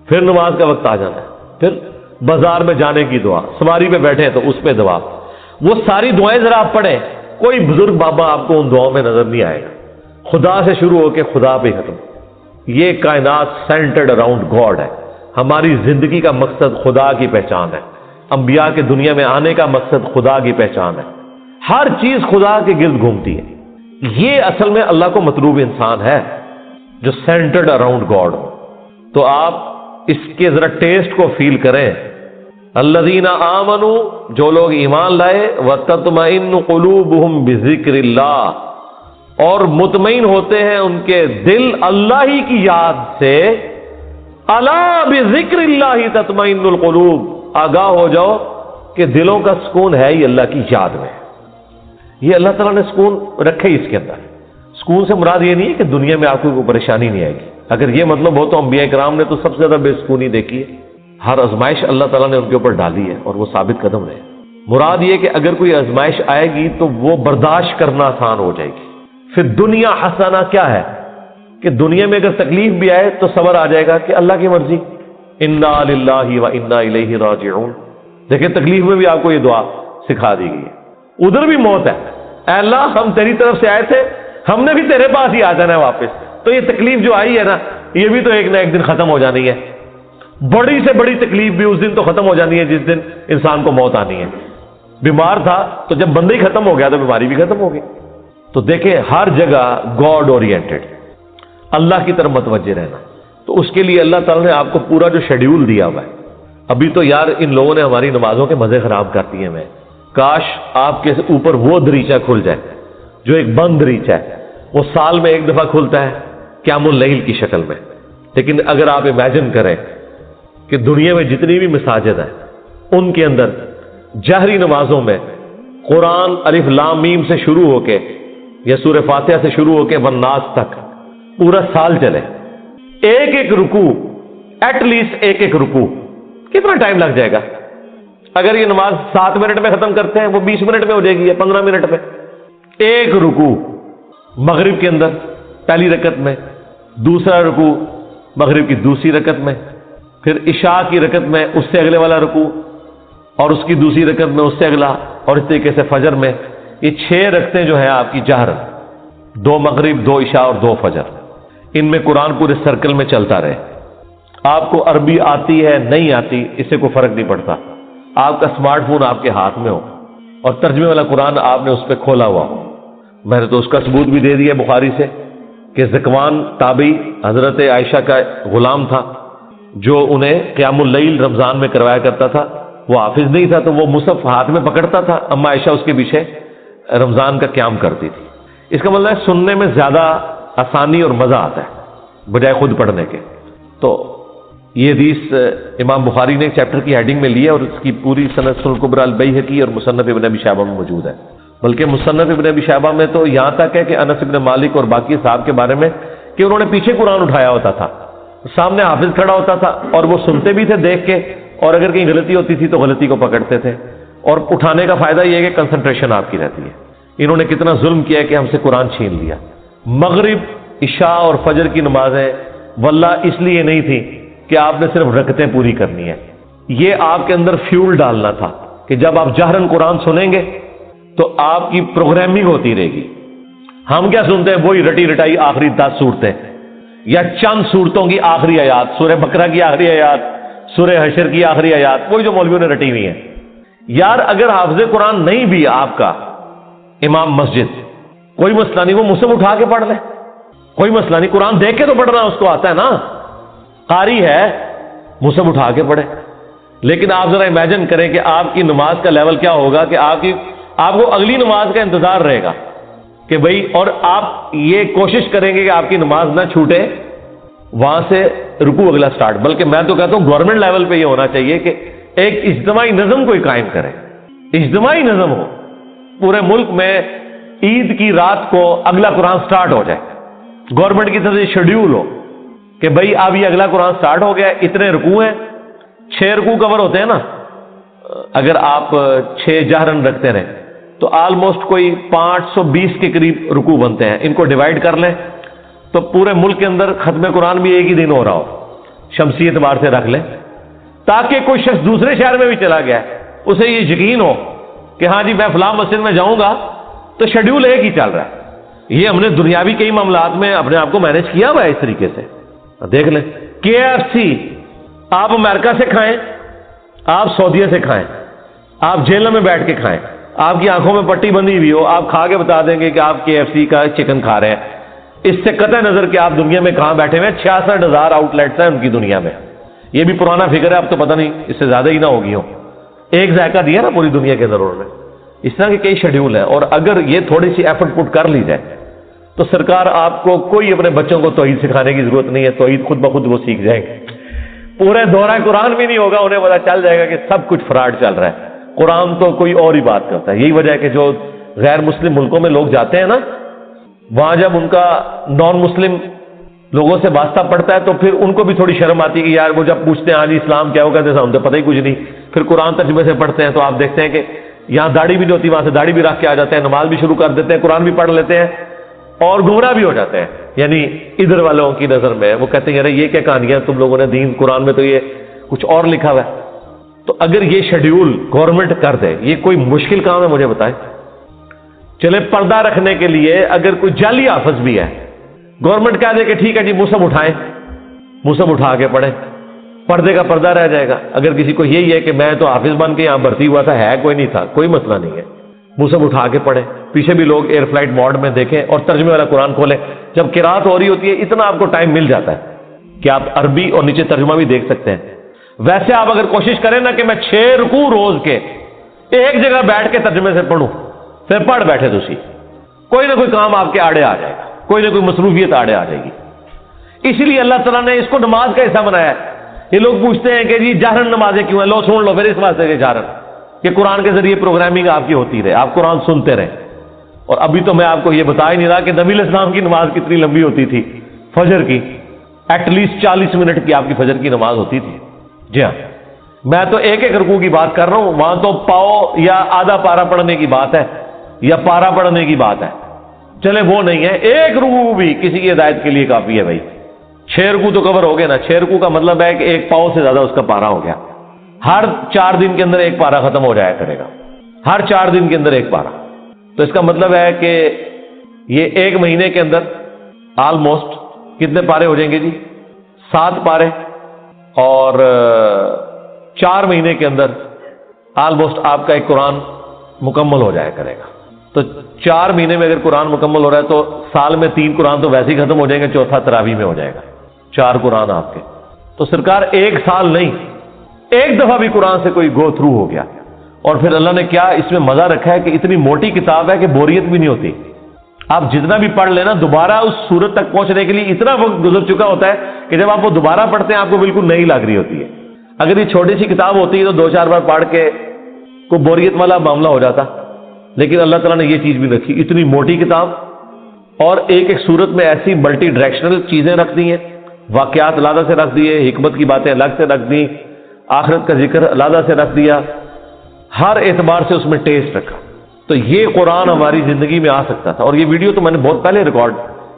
B: پھر نماز کا وقت آ جانا ہے، پھر بازار میں جانے کی دعا، سواری پہ بیٹھے تو اس پہ دعا. وہ ساری دعائیں ذرا آپ پڑھیں، کوئی بزرگ بابا آپ کو ان دعاؤں میں نظر نہیں آئے گا. خدا سے شروع ہو کے خدا پہ ختم. یہ کائنات سینٹرڈ اراؤنڈ گاڈ ہے. ہماری زندگی کا مقصد خدا کی پہچان ہے. انبیاء کے دنیا میں آنے کا مقصد خدا کی پہچان ہے. ہر چیز خدا کے گرد گھومتی ہے. یہ اصل میں اللہ کو مطلوب انسان ہے جو سینٹرڈ اراؤنڈ گاڈ ہو. تو آپ اس کے ذرا ٹیسٹ کو فیل کریں. الذین آمنوا، جو لوگ ایمان لائے، وتطمئن قلوبہم بذکر اللہ، اور مطمئن ہوتے ہیں ان کے دل اللہ ہی کی یاد سے. الا بذکر اللہ تطمئن القلوب، آگاہ ہو جاؤ کہ دلوں کا سکون ہے ہی اللہ کی یاد میں. یہ اللہ تعالیٰ نے سکون رکھے اس کے اندر. سکون سے مراد یہ نہیں ہے کہ دنیا میں آپ کو کوئی پریشانی نہیں آئے گی. اگر یہ مطلب ہو تو انبیاء کرام نے تو سب سے زیادہ بے سکونی دیکھی ہے. ہر آزمائش اللہ تعالیٰ نے ان کے اوپر ڈالی ہے اور وہ ثابت قدم رہے. مراد یہ کہ اگر کوئی آزمائش آئے گی تو وہ برداشت کرنا آسان ہو جائے گی. پھر دنیا حسنہ کیا ہے کہ دنیا میں اگر تکلیف بھی آئے تو صبر آ جائے گا کہ اللہ کی مرضی، انا للہ و انا الیہ راجعون. دیکھیں تکلیف میں بھی آپ کو یہ دعا سکھا دی گئی ہے. ادھر بھی موت ہے، اے اللہ ہم تیری طرف سے آئے تھے، ہم نے بھی تیرے پاس ہی آ جانا ہے واپس. تو یہ تکلیف جو آئی ہے نا یہ بھی تو ایک نہ ایک دن ختم ہو جانی ہے. بڑی سے بڑی تکلیف بھی اس دن تو ختم ہو جانی ہے جس دن انسان کو موت آنی ہے. بیمار تھا تو جب بندہ ہی ختم ہو گیا تو بیماری بھی ختم ہو گئی. تو دیکھیں ہر جگہ گاڈ اورینٹڈ، اللہ کی طرف متوجہ رہنا. تو اس کے لیے اللہ تعالیٰ نے آپ کو پورا جو شیڈیول دیا ہوا ہے. ابھی تو یار ان لوگوں نے ہماری نمازوں کے مزے خراب کر دیے ہیں. کاش آپ کے اوپر وہ دریچہ کھل جائے جو ایک بند دریچہ ہے، وہ سال میں ایک دفعہ کھلتا ہے قیام اللیل کی شکل میں. لیکن اگر آپ امیجن کریں کہ دنیا میں جتنی بھی مساجد ہیں ان کے اندر جہری نمازوں میں قرآن الف لام میم سے شروع ہو کے یا سورہ فاتحہ سے شروع ہو کے والناس تک پورا سال چلے، ایک ایک رکوع، ایٹ لیسٹ ایک ایک رکوع، کتنا ٹائم لگ جائے گا؟ اگر یہ نماز 7 منٹ میں ختم کرتے ہیں وہ 20 منٹ میں ہو جائے گی یا 15 منٹ میں. ایک رکوع مغرب کے اندر پہلی رکعت میں، دوسرا رکوع مغرب کی دوسری رکعت میں، پھر عشاء کی رکعت میں اس سے اگلے والا رکوع اور اس کی دوسری رکعت میں اس سے اگلا، اور اس طریقے سے فجر میں. یہ 6 رکعتیں جو ہیں آپ کی جہر، 2 مغرب 2 عشاء اور 2 فجر. ان میں قرآن پورے سرکل میں چلتا رہے. آپ کو عربی آتی ہے نہیں آتی اس سے کوئی فرق نہیں پڑتا. آپ کا اسمارٹ فون آپ کے ہاتھ میں ہو اور ترجمے والا قرآن آپ نے اس پہ کھولا ہوا ہو. میں نے تو اس کا ثبوت بھی دے دیا بخاری سے کہ ذکوان تابعی حضرت عائشہ کا غلام تھا جو انہیں قیام اللیل رمضان میں کروایا کرتا تھا. وہ حافظ نہیں تھا تو وہ مصحف ہاتھ میں پکڑتا تھا, اما عائشہ اس کے پیچھے رمضان کا قیام کرتی تھی. اس کا مطلب ہے سننے میں زیادہ آسانی اور مزہ آتا ہے بجائے خود پڑھنے کے. تو یہ حدیث امام بخاری نے ایک چیپٹر کی ہیڈنگ میں لی ہے اور اس کی پوری سند سنن الکبری البیہقی اور مصنف ابن ابی شیبہ میں موجود ہے. بلکہ مصنف ابن ابی شیبہ میں تو یہاں تک ہے کہ انس ابن مالک اور باقی صاحب کے بارے میں کہ انہوں نے پیچھے قرآن اٹھایا ہوتا تھا, سامنے حافظ کھڑا ہوتا تھا اور وہ سنتے بھی تھے دیکھ کے, اور اگر کہیں غلطی ہوتی تھی تو غلطی کو پکڑتے تھے. اور اٹھانے کا فائدہ یہ ہے کہ کنسنٹریشن آپ کی رہتی ہے. انہوں نے کتنا ظلم کیا ہے کہ ہم سے قرآن چھین لیا. مغرب, عشاء اور فجر کی نمازیں واللہ اس لیے نہیں تھی کہ آپ نے صرف رکعتیں پوری کرنی ہے, یہ آپ کے اندر فیول ڈالنا تھا کہ جب آپ جہرن قرآن سنیں گے تو آپ کی پروگرامنگ ہوتی رہے گی. ہم کیا سنتے ہیں, وہی رٹی رٹائی آخری 10 صورتیں یا چند صورتوں کی آخری آیات, سورہ بقرہ کی آخری آیات, سورہ حشر کی آخری آیات, وہی جو مولویوں نے رٹی ہوئی ہیں. یار اگر حافظ قرآن نہیں بھی آپ کا امام مسجد, کوئی مسئلہ نہیں, وہ مصحف اٹھا کے پڑھ لے, کوئی مسئلہ نہیں. قرآن دیکھ کے تو پڑھنا اس کو آتا ہے نا, قاری ہے, مصحف اٹھا کے پڑھے. لیکن آپ ذرا امیجن کریں کہ آپ کی نماز کا لیول کیا ہوگا کہ آپ کو اگلی نماز کا انتظار رہے گا کہ بھئی, اور آپ یہ کوشش کریں گے کہ آپ کی نماز نہ چھوٹے, وہاں سے رکوع اگلا سٹارٹ. بلکہ میں تو کہتا ہوں گورنمنٹ لیول پہ یہ ہونا چاہیے کہ ایک اجتماعی نظم کوئی قائم کرے, اجتماعی نظم ہو پورے ملک میں. عید کی رات کو اگلا قرآن سٹارٹ ہو جائے, گورنمنٹ کی طرف سے شیڈیول ہو کہ بھئی اب یہ اگلا قرآن سٹارٹ ہو گیا, اتنے رکوع ہیں, 6 رکوع کور ہوتے ہیں نا. اگر آپ 6 جہرن رکھتے رہیں تو آلموسٹ کوئی 520 کے قریب رکوع بنتے ہیں. ان کو ڈیوائڈ کر لیں تو پورے ملک کے اندر ختم قرآن بھی ایک ہی دن ہو رہا ہو, شمسی اعتبار سے رکھ لیں, تاکہ کوئی شخص دوسرے شہر میں بھی چلا گیا ہے اسے یہ یقین ہو کہ ہاں جی میں فلاں مسجد میں جاؤں گا تو شیڈیول ایک ہی چل رہا ہے. یہ ہم نے دنیاوی کئی معاملات میں اپنے آپ کو مینج کیا ہوا ہے اس طریقے سے. دیکھ لیں KFC آپ امریکہ سے کھائیں, آپ سعودیہ سے کھائیں, آپ جیلوں میں بیٹھ کے کھائیں, آپ کی آنکھوں میں پٹی بندھی ہوئی ہو, آپ کھا کے بتا دیں گے کہ آپ KFC کا چکن کھا رہے ہیں. اس سے قطع نظر کہ آپ دنیا میں کہاں بیٹھے ہوئے ہیں. 66,000 آؤٹ لیٹس ہیں ان کی دنیا میں. یہ بھی پرانا فگر ہے, اب تو پتہ نہیں اس سے زیادہ ہی نہ ہوگی ہوں. ایک ذائقہ دیا نا پوری دنیا کے ضرور میں. اس طرح کے کئی شیڈیول ہیں, اور اگر یہ تھوڑی سی ایفرٹ پٹ کر لی جائے تو سرکار آپ کو کوئی اپنے بچوں کو توحید سکھانے کی ضرورت نہیں ہے. توحید خود بخود وہ سیکھ جائیں گے. پورے دورہ قرآن بھی نہیں ہوگا, انہیں پتا چل جائے گا کہ سب کچھ فراڈ چل رہا ہے. قرآن تو کوئی اور ہی بات کرتا ہے. یہی وجہ ہے کہ جو غیر مسلم ملکوں میں لوگ جاتے ہیں نا, وہاں جب ان کا نان مسلم لوگوں سے واسطہ پڑتا ہے تو پھر ان کو بھی تھوڑی شرم آتی ہے کہ یار وہ جب پوچھتے ہیں ہاں جی اسلام کیا, وہ کہتے ہیں ہم تو پتہ ہی کچھ نہیں. پھر قرآن ترجمے سے پڑھتے ہیں تو آپ دیکھتے ہیں کہ یہاں داڑھی بھی نہیں ہوتی, وہاں سے داڑھی بھی رکھ کے آ جاتے ہیں, نماز بھی شروع کر دیتے ہیں, قرآن بھی پڑھ لیتے ہیں اور گمراہ بھی ہو جاتے ہیں. یعنی ادھر والوں کی نظر میں وہ کہتے ہیں یار یہ کیا کہانیاں تم لوگوں نے, دین قرآن میں تو یہ کچھ اور لکھا ہوا ہے. تو اگر یہ شیڈیول گورنمنٹ کر دے, یہ کوئی مشکل کام ہے مجھے بتائیں. چلے پردہ رکھنے کے لیے اگر کوئی جعلی حافظ بھی ہے, گورنمنٹ کہہ دے کہ ٹھیک ہے جی مصحف اٹھائیں, مصحف اٹھا کے پڑھیں, پردے کا پردہ رہ جائے گا. اگر کسی کو یہی ہے کہ میں تو حافظ بن کے یہاں بھرتی ہوا تھا, ہے کوئی نہیں تھا, کوئی مسئلہ نہیں ہے, مصحف اٹھا کے پڑھیں. پیچھے بھی لوگ ایئر فلائٹ موڈ میں دیکھیں اور ترجمے والا قرآن کھولیں. جب قرات ہو رہی ہوتی ہے اتنا آپ کو ٹائم مل جاتا ہے کہ آپ عربی اور نیچے ترجمہ بھی دیکھ سکتے ہیں. ویسے آپ اگر کوشش کریں نا کہ میں 6 رکوع روز کے ایک جگہ بیٹھ کے ترجمے سے پڑھوں, پھر پڑھ بیٹھے تو کوئی نہ کوئی کام آپ کے آڑے آ جائے گا, کوئی نہ کوئی مصروفیت آڑے آ جائے گی. اسی لیے اللہ تعالیٰ نے اس کو نماز کا حصہ بنایا ہے. یہ لوگ پوچھتے ہیں کہ جی جہرن نمازیں کیوں ہیں, لو سن لو پھر اس واسطے کے جہرن کہ قرآن کے ذریعے پروگرامنگ آپ کی ہوتی رہے, آپ قرآن سنتے رہیں. اور ابھی تو میں آپ کو یہ بتا ہی نہیں رہا کہ نبی علیہ السلام کی نماز کتنی لمبی ہوتی تھی. فجر کی ایٹ لیسٹ 40 منٹ کی آپ کی فجر کی نماز ہوتی تھی. جی ہاں, میں تو ایک ایک رکوع کی بات کر رہا ہوں, وہاں تو پاؤ یا آدھا پارا پڑھنے کی بات ہے یا پارا پڑھنے کی بات ہے. چلے وہ نہیں ہے, ایک رکوع بھی کسی کی ہدایت کے لیے کافی ہے بھائی. 6 رکوع تو کور ہو گئے نا. 6 رکوع کا مطلب ہے کہ ایک پاؤ سے زیادہ اس کا پارا ہو گیا. ہر 4 دن کے اندر ایک پارا ختم ہو جایا کرے گا, ہر 4 دن کے اندر ایک پارا. تو اس کا مطلب ہے کہ یہ ایک مہینے کے اندر آلموسٹ کتنے پارے ہو جائیں گے جی؟ 7 پارے. اور 4 مہینے کے اندر آلموسٹ آپ کا ایک قرآن مکمل ہو جایا کرے گا. تو 4 مہینے میں اگر قرآن مکمل ہو رہا ہے تو سال میں 3 قرآن تو ویسے ہی ختم ہو جائیں گے، چوتھا تراویح میں ہو جائے گا، 4 قرآن آپ کے۔ تو سرکار 1 سال نہیں، 1 دفعہ بھی قرآن سے کوئی گو تھرو ہو گیا، اور پھر اللہ نے کیا اس میں مزہ رکھا ہے کہ اتنی موٹی کتاب ہے کہ بوریت بھی نہیں ہوتی۔ آپ جتنا بھی پڑھ لینا، دوبارہ اس صورت تک پہنچنے کے لیے اتنا وقت گزر چکا ہوتا ہے کہ جب آپ وہ دوبارہ پڑھتے ہیں آپ کو بالکل نئی لگ رہی ہوتی ہے۔ اگر یہ چھوٹی سی کتاب ہوتی ہے تو 2-4 بار پڑھ کے کوئی بوریت والا معاملہ ہو جاتا، لیکن اللہ تعالیٰ نے یہ چیز بھی رکھی، اتنی موٹی کتاب، اور ایک ایک صورت میں ایسی ملٹی ڈائریکشنل چیزیں رکھ دی ہیں، واقعات علیحدہ سے رکھ دیے، حکمت کی باتیں الگ سے رکھ دی، آخرت کا ذکر علیحدہ سے رکھ دیا، ہر اعتبار سے اس میں ٹیسٹ رکھا۔ تو یہ قرآن ہماری زندگی میں آ سکتا تھا، اور یہ ویڈیو تو میں نے بہت پہلے ریکارڈ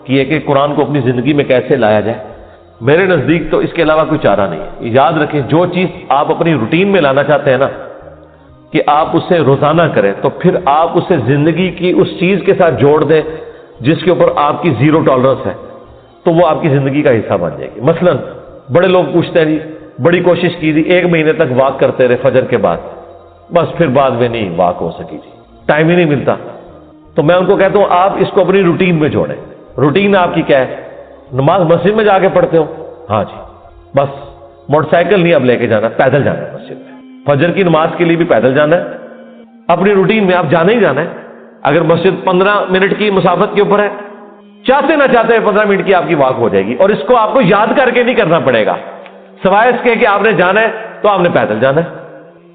B: کی ہے کہ قرآن کو اپنی زندگی میں کیسے لایا جائے۔ میرے نزدیک تو اس کے علاوہ کوئی چارہ نہیں ہے۔ یاد رکھیں، جو چیز آپ اپنی روٹین میں لانا چاہتے ہیں نا، کہ آپ اسے روزانہ کریں، تو پھر آپ اسے زندگی کی اس چیز کے ساتھ جوڑ دیں جس کے اوپر آپ کی 0 ٹالرنس ہے، تو وہ آپ کی زندگی کا حصہ بن جائے گی۔ مثلا بڑے لوگ پوچھتے ہیں جی بڑی کوشش کی تھی، 1 مہینے تک واک کرتے رہے فجر کے بعد، بس پھر بعد میں نہیں واک ہو سکی جی، ٹائم ہی نہیں ملتا۔ تو میں ان کو کہتا ہوں آپ اس کو اپنی روٹین میں جوڑیں۔ روٹین آپ کی کیا ہے؟ نماز مسجد میں جا کے پڑھتے ہو؟ ہاں جی، بس موٹر سائیکل نہیں اب لے کے جانا، پیدل جانا ہے مسجد میں، فجر کی نماز کے لیے بھی پیدل جانا ہے، اپنی روٹین میں آپ جانا ہی جانا ہے۔ اگر مسجد 15 منٹ کی مسافت کے اوپر ہے، چاہتے نہ چاہتے 15 منٹ کی آپ کی واک ہو جائے گی، اور اس کو آپ کو یاد کر کے نہیں کرنا پڑے گا، سوائے اس کے کہ آپ نے جانا ہے تو آپ نے پیدل جانا ہے۔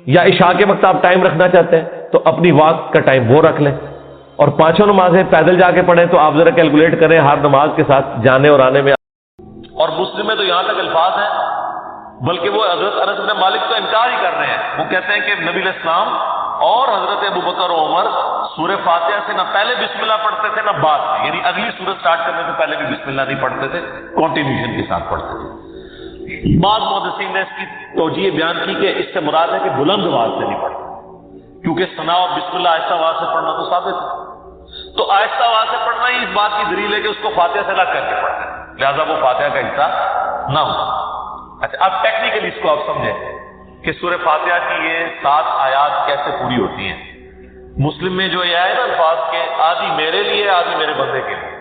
B: یا عشاء کے وقت آپ ٹائم رکھنا چاہتے ہیں تو اپنی واک کا ٹائم وہ رکھ لیں، اور 5 نمازیں پیدل جا کے پڑھیں تو آپ ذرا کیلکولیٹ کریں ہر نماز کے ساتھ جانے اور آنے میں۔ اور مسلم میں تو یہاں تک الفاظ ہیں، بلکہ وہ حضرت انس بن مالک تو انکار ہی کر رہے ہیں، وہ کہتے ہیں کہ نبی علیہ السلام اور حضرت ابوبکر و عمر سورہ فاتحہ سے نہ پہلے بسم اللہ پڑھتے تھے نہ بعد میں، یعنی اگلی سورت سٹارٹ کرنے سے پہلے بھی بسم اللہ نہیں پڑھتے تھے، کنٹینیوشن کے ساتھ پڑھتے تھے۔ بعض محدثین نے اس کی توجیہ بیان کی کہ اس سے مراد ہے کہ بلند آواز سے نہیں پڑھتے، کیونکہ ثنا اور بسم اللہ آہستہ آواز سے پڑھنا تو ثابت ہے، تو آہستہ آواز سے پڑھنا ہی اس بات کی دلیل ہے کہ اس کو فاتحہ سے الگ کر کے پڑھتے ہیں، لہذا وہ فاتحہ کا حصہ نہ ہو۔ اچھا، اب ٹیکنیکلی اس کو آپ سمجھیں کہ سورہ فاتحہ کی یہ 7 آیات کیسے پوری ہوتی ہیں۔ مسلم میں جو یہ ہے نا الفاظ کے آدھی میرے لیے آدھی میرے بندے کے لیے،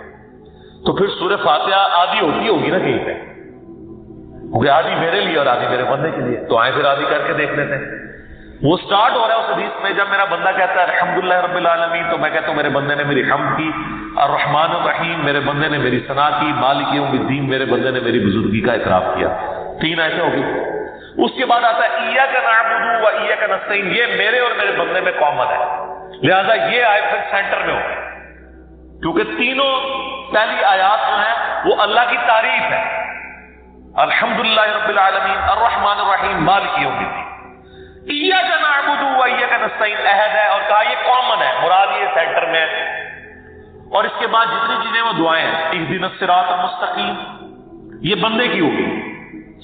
B: تو پھر سورہ فاتحہ آدھی ہوتی ہوگی نا کہیں پہ، کیونکہ آدھی میرے لیے اور آدھی میرے بندے کے لیے، تو آئیں پھر آدھی کر کے دیکھ لیتے ہیں۔ وہ سٹارٹ ہو رہا ہے اس حدیث میں، جب میرا بندہ کہتا ہے الحمدللہ رب العالمین، تو میں کہتا ہوں میرے بندے نے میری حمد کی، الرحمن الرحیم میرے بندے نے میری ثنا کی، مالک یوم الدین میرے بندے نے میری بزرگی کا اعتراف کیا۔ 3 ایسے ہوگی۔ اس کے بعد آتا ہے ایاک نعبد و ایاک نستعین، یہ میرے اور میرے بندے میں کامن ہے، لہذا یہ آیت پھر سینٹر میں ہوگی، کیونکہ تینوں پہلی آیات جو ہیں وہ اللہ کی تعریف ہے، الحمدللہ رب العالمین، الرحمن الرحیم، مالک یوم الدین۔ ایاک نعبد و ایاک نستعین عہد ہے، اور کہا یہ کامن ہے، مراد یہ سینٹر میں ہے، اور اس کے بعد جتنی چیزیں وہ دعائیں ہیں، اہدنا الصراط المستقیم یہ بندے کی ہوگی،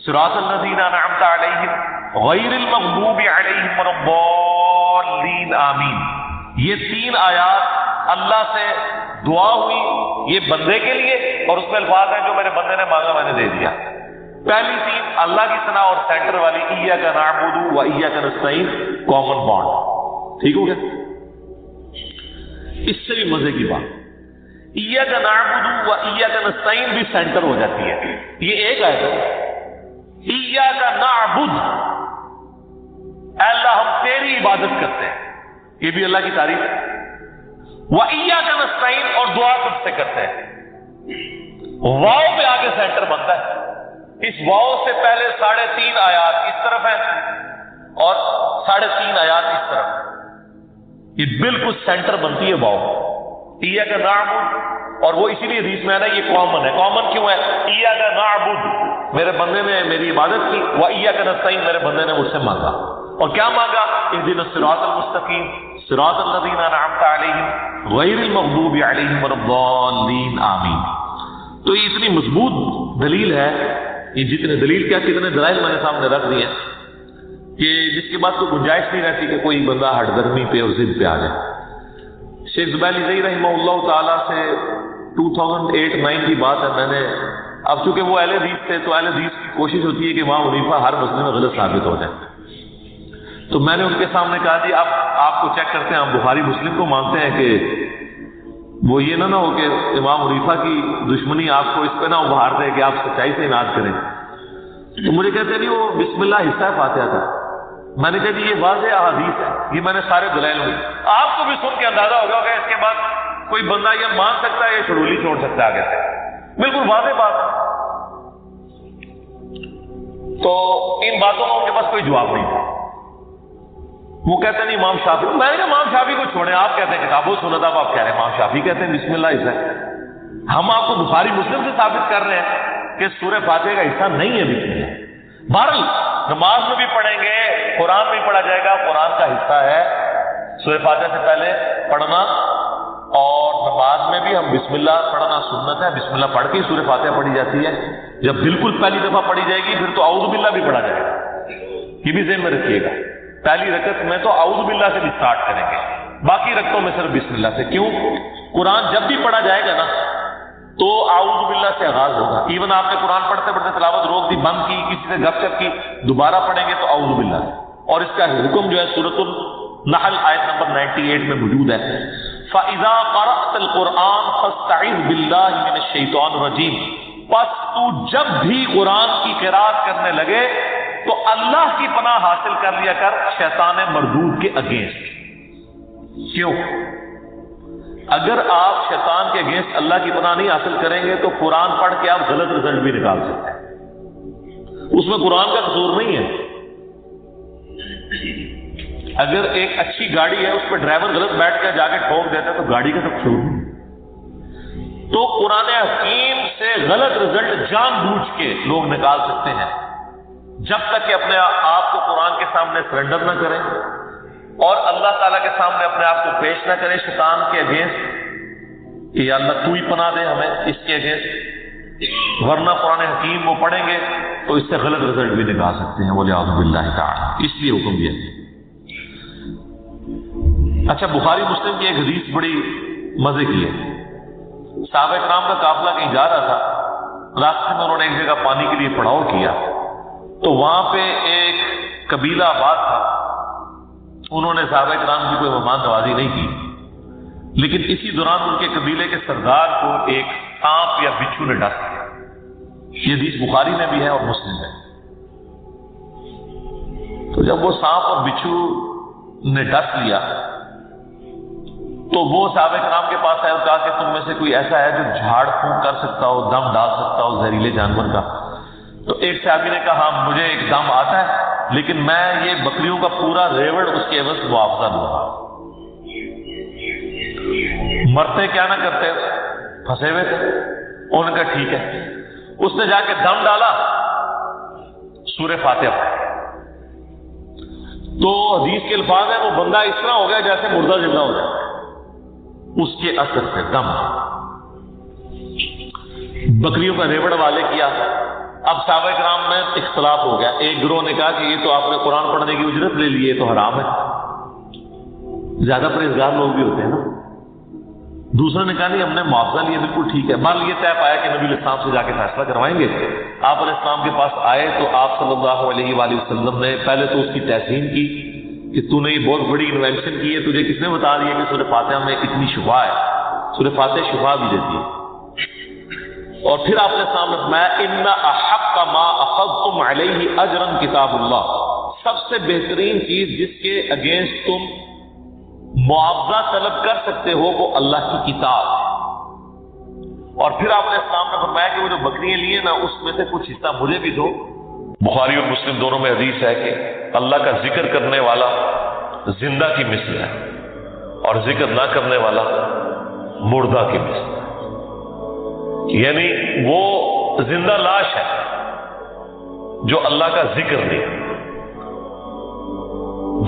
B: صراط الذین انعمت علیہم غیر المغضوب علیہم ولا الضالین آمین، یہ 3 آیات اللہ سے دعا ہوئی، یہ بندے کے لیے، اور اس میں الفاظ ہیں جو میرے بندے نے مانگا میں نے دے دیا۔ پہلی 3 اللہ کی ثنا اور سینٹر والی ایاک نعبد و ایاک نستعین کامن بانڈ، ٹھیک ہو گیا؟ اس سے بھی مزے کی بات، ایاک نعبد و ایاک نستعین بھی سینٹر ہو جاتی ہے، یہ ایک آیت ہے، ایاک نعبد، اے اللہ ہم تیری عبادت کرتے ہیں، یہ بھی اللہ کی تعریف ہے، و ایاک نستعین اور دعا تجھ سے کرتے ہیں، واو پہ آگے سینٹر بنتا ہے، اس واو سے پہلے 3.5 آیات اس طرف ہیں اور 3.5 آیات اس طرف، یہ بالکل سینٹر بنتی ہے واو، ایاک نعبد، اور وہ اسی لیے حدیث میں ہے نا یہ کامن ہے۔ کامن کیوں ہے؟ ایاک نعبد میرے بندے نے میری عبادت کی، و ایاک نستعین میرے بندے نے مجھ سے مانگا، اور کیا مانگا؟ اہدنا الصراط المستقیم صراط الذین انعمت علیہم غیر المغضوب علیہم ولا الضالین آمین۔ تو یہ اتنی مضبوط دلیل ہے، یہ جتنے دلیل کیا کتنے دلائل میں نے سامنے رکھ دیے کہ جس کے بعد کوئی گنجائش نہیں رہتی کہ کوئی بندہ ہٹ درمی پہ اور ضد پہ آ جائے۔ شیخ زبیلی زئی رحمہ اللہ تعالیٰ سے 2008-9 کی بات ہے، میں نے اب چونکہ وہ اہل حدیث تھے تو اہل حدیث کی کوشش ہوتی ہے کہ وہاں حنیفہ ہر مسئلے میں غلط ثابت ہو جائے، تو میں نے ان کے سامنے کہا جی آپ کو چیک کرتے ہیں، آپ بخاری مسلم کو مانتے ہیں کہ
A: وہ یہ نہ ہو کہ امام حنیفہ کی دشمنی آپ کو اس پہ نہ ابھار دے کہ آپ سچائی سے اناد کریں. تو مجھے کہتے نہیں وہ بسم اللہ حصہ فاتحہ تھا. میں نے کہا جی یہ واضح احادیث ہے, یہ میں نے سارے دلائل ہوئی. آپ کو بھی سن کے اندازہ ہوگا کہ اس کے بعد کوئی بندہ یہ مان سکتا ہے, یہ چھڑولی چھوڑ سکتا ہے آگے سے. بالکل واضح بات ہے. تو ان باتوں میں ان کے پاس کوئی جواب نہیں تھا. وہ کہتے ہیں امام شافعی. میں نے کہا امام شافعی کو چھوڑیں, آپ کہتے ہیں کتاب و سنت, آپ کہہ رہے ہیں امام شافعی کہتے ہیں بسم اللہ حصہ ہے. ہم آپ کو بخاری مسلم سے ثابت کر رہے ہیں کہ سورہ فاتحہ کا حصہ نہیں ہے بسم اللہ. بہرحال نماز میں بھی پڑھیں گے, قرآن میں پڑھا جائے گا, قرآن کا حصہ ہے سورہ فاتحہ سے پہلے پڑھنا, اور نماز میں بھی ہم بسم اللہ پڑھنا سنت ہے. بسم اللہ پڑھ کے ہی سورہ فاتحہ پڑھی جاتی ہے. جب بالکل پہلی دفعہ پڑھی جائے گی پھر تو اعوذ باللہ بھی پڑھا جائے گا. یہ بھی ذہن میں رکھیے گا, پہلی رکعت میں تو اعوذ باللہ سے بھی سٹارٹ کریں گے, باقی رکعتوں میں صرف بسم اللہ سے. کیوں؟ قرآن جب بھی پڑھا جائے گا نا تو اعوذ باللہ سے آغاز ہوگا. ایون آپ نے قرآن پڑھتے پڑھتے تلاوت روک دی, بند کی, کسی سے گپ شپ کی, دوبارہ پڑھیں گے تو اعوذ باللہ. اور اس کا حکم جو ہے سورۃ النحل آیت نمبر 98 میں موجود ہے, فَإِذَا قَرَأْتَ الْقُرْآنَ فَاسْتَعِذْ بِاللَّهِ مِنَ الشَّيْطَانِ الرَّجِيمِ. پس تو جب بھی قرآن کی قرات کرنے لگے تو اللہ کی پناہ حاصل کر لیا کر شیطان مردود کے اگینسٹ. کیوں؟ اگر آپ شیطان کے اگینسٹ اللہ کی پناہ نہیں حاصل کریں گے تو قرآن پڑھ کے آپ غلط رزلٹ بھی نکال سکتے ہیں. اس میں قرآن کا قصور نہیں ہے. اگر ایک اچھی گاڑی ہے اس پہ ڈرائیور غلط بیٹھ کے جا کے ٹھوک دیتا ہے تو گاڑی کا تو قصور نہیں. تو قرآن حکیم سے غلط رزلٹ جان بوجھ کے لوگ نکال سکتے ہیں جب تک کہ اپنے آپ کو قرآن کے سامنے سرنڈر نہ کریں اور اللہ تعالیٰ کے سامنے اپنے آپ کو پیش نہ کریں شیطان کے اگینسٹ کہ یا اللہ تو ہی پناہ دے ہمیں اس کے اگینسٹ. ورنہ قرآن حکیم وہ پڑھیں گے تو اس سے غلط رزلٹ بھی نکال سکتے ہیں. وَلِعَوْذُ بِاللَّهِ تَعَالَى. اس لیے حکم دیا. اچھا, بخاری مسلم کی ایک حدیث بڑی مزے کی ہے. صحابہ کرام کا قافلہ کہیں جا رہا تھا, راستے میں انہوں نے ایک جگہ پانی کے لیے پڑاؤ کیا تو وہاں پہ ایک قبیلہ آباد تھا. انہوں نے صحابہ کرام کی کوئی مہمان نوازی نہیں کی, لیکن اسی دوران ان کے قبیلے کے سردار کو ایک سانپ یا بچھو نے ڈس دیا. یہ حدیث بخاری میں بھی ہے اور مسلم میں. تو جب وہ سانپ اور بچھو نے ڈس لیا تو وہ صحابہ کرام کے پاس آئے اور کہا کہ تم میں سے کوئی ایسا ہے جو جھاڑ پھونک کر سکتا ہو, دم ڈال سکتا ہو زہریلے جانور کا. تو ایک صحابی نے کہا مجھے ایک دم آتا ہے, لیکن میں یہ بکریوں کا پورا ریوڑ اس کے عوض معاوضہ دوں گا. مرتے کیا نہ کرتے, پھنسے ہوئے تھے. انہوں نے کہا ٹھیک ہے. اس نے جا کے دم ڈالا, سورہ فاتحہ پڑھی. تو حدیث کے الفاظ ہیں وہ بندہ اس طرح ہو گیا جیسے مردہ زندہ ہو جائے اس کے اثر سے. دم بکریوں کا ریوڑ والے کیا. اب صحابہ کرام میں اختلاف ہو گیا. ایک گروہ نے کہا کہ یہ تو آپ نے قرآن پڑھنے کی اجرت لے لی, یہ تو حرام ہے. زیادہ پرہیزگار لوگ بھی ہوتے ہیں نا. دوسرے نے کہا نہیں ہم نے معاوضہ لیا, بالکل ٹھیک ہے. مان لیے طے پایا کہ نبی علیہ السلام سے جا کے فیصلہ کروائیں گے. آپ علیہ السلام کے پاس آئے تو آپ صلی اللہ علیہ وآلہ وسلم نے پہلے تو اس کی تحسین کی کہ تو نے یہ بہت بڑی انوینشن کی ہے, تجھے کس نے بتا دیا کہ سورہ فاتحہ میں اتنی شفا ہے. سورہ فاتحہ شفا بھی دیتی ہے. اور پھر آپ نے سامنے فرمایا ان احق ما اخذتم علیہ اجرا کتاب اللہ. سب سے بہترین چیز جس کے اگینسٹ تم معاوضہ طلب کر سکتے ہو وہ اللہ کی کتاب ہے. اور پھر آپ نے سامنے فرمایا کہ وہ جو بکریاں لیے نا اس میں سے کچھ حصہ مجھے بھی دو. بخاری اور مسلم دونوں میں حدیث ہے کہ اللہ کا ذکر کرنے والا زندہ کی مثل ہے اور ذکر نہ کرنے والا مردہ کی مثل ہے. یعنی وہ زندہ لاش ہے جو اللہ کا ذکر نہیں.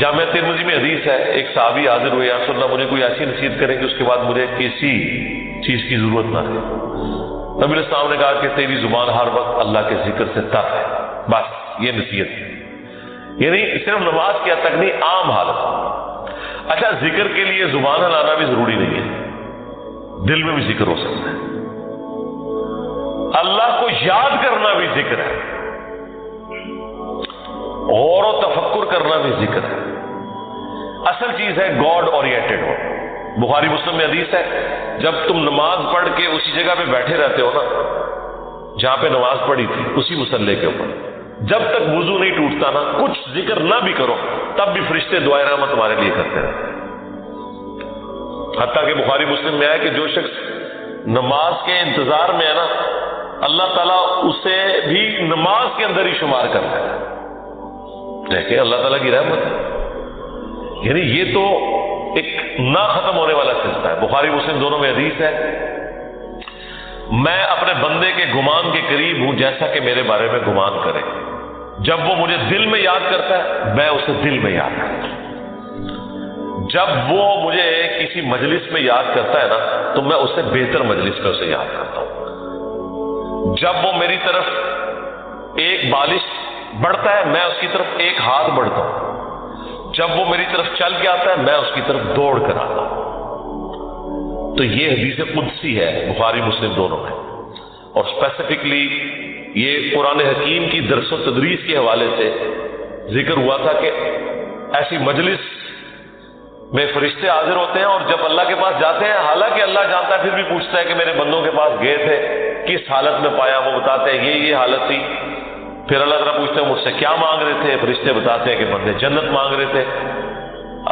A: جامع ترمذی میں حدیث ہے, ایک صحابی حاضر ہوئے, یا رسول اللہ مجھے کوئی ایسی نصیحت کرے کہ اس کے بعد مجھے کسی چیز کی ضرورت نہ رہے. نبی علیہ السلام نے کہا کہ تیری زبان ہر وقت اللہ کے ذکر سے تر ہے, بس یہ نصیحت ہے. یعنی صرف نماز کی حد تک نہیں, عام حالت. اچھا, ذکر کے لیے زبان ہلانا بھی ضروری نہیں ہے, دل میں بھی ذکر ہو سکتا ہے. اللہ کو یاد کرنا بھی ذکر ہے, غور و تفکر کرنا بھی ذکر ہے. اصل چیز ہے گاڈ اورینٹڈ ہو,
B: بخاری مسلم میں حدیث ہے، جب تم نماز پڑھ کے اسی جگہ پہ بیٹھے رہتے ہو نا جہاں پہ نماز پڑھی تھی، اسی مصلی کے اوپر، جب تک وضو نہیں ٹوٹتا نا، کچھ ذکر نہ بھی کرو تب بھی فرشتے دعائے رحمت تمہارے لیے کرتے رہتے ہیں۔ حتیٰ کہ بخاری مسلم میں ہے کہ جو شخص نماز کے انتظار میں ہے نا، اللہ تعالیٰ اسے بھی نماز کے اندر ہی شمار کرتا ہے۔ دیکھیں اللہ تعالیٰ کی رحمت ہے، یعنی یہ تو ایک نہ ختم ہونے والا سلسلہ ہے۔ بخاری مسلم دونوں میں حدیث ہے، میں اپنے بندے کے گمان کے قریب ہوں جیسا کہ میرے بارے میں گمان کرے، جب وہ مجھے دل میں یاد کرتا ہے میں اسے دل میں یاد کرتا ہوں، جب وہ مجھے کسی مجلس میں یاد کرتا ہے نا تو میں اس سے بہتر مجلس میں اسے یاد کرتا ہوں، جب وہ میری طرف ایک بالش بڑھتا ہے میں اس کی طرف ایک ہاتھ بڑھتا ہوں، جب وہ میری طرف چل کے آتا ہے میں اس کی طرف دوڑ کر آتا ہوں۔ تو یہ حدیث قدسی ہے بخاری مسلم دونوں میں، اور اسپیسیفکلی یہ قرآن حکیم کی درس و تدریس کے حوالے سے ذکر ہوا تھا کہ ایسی مجلس میں فرشتے حاضر ہوتے ہیں اور جب اللہ کے پاس جاتے ہیں، حالانکہ اللہ جانتا ہے پھر بھی پوچھتا ہے کہ میرے بندوں کے پاس گئے تھے کس حالت میں پایا، وہ بتاتے ہیں یہ حالت تھی، پھر اللہ تعالیٰ پوچھتے ہیں مجھ سے کیا مانگ رہے تھے، فرشتے بتاتے ہیں کہ بندے جنت مانگ رہے تھے،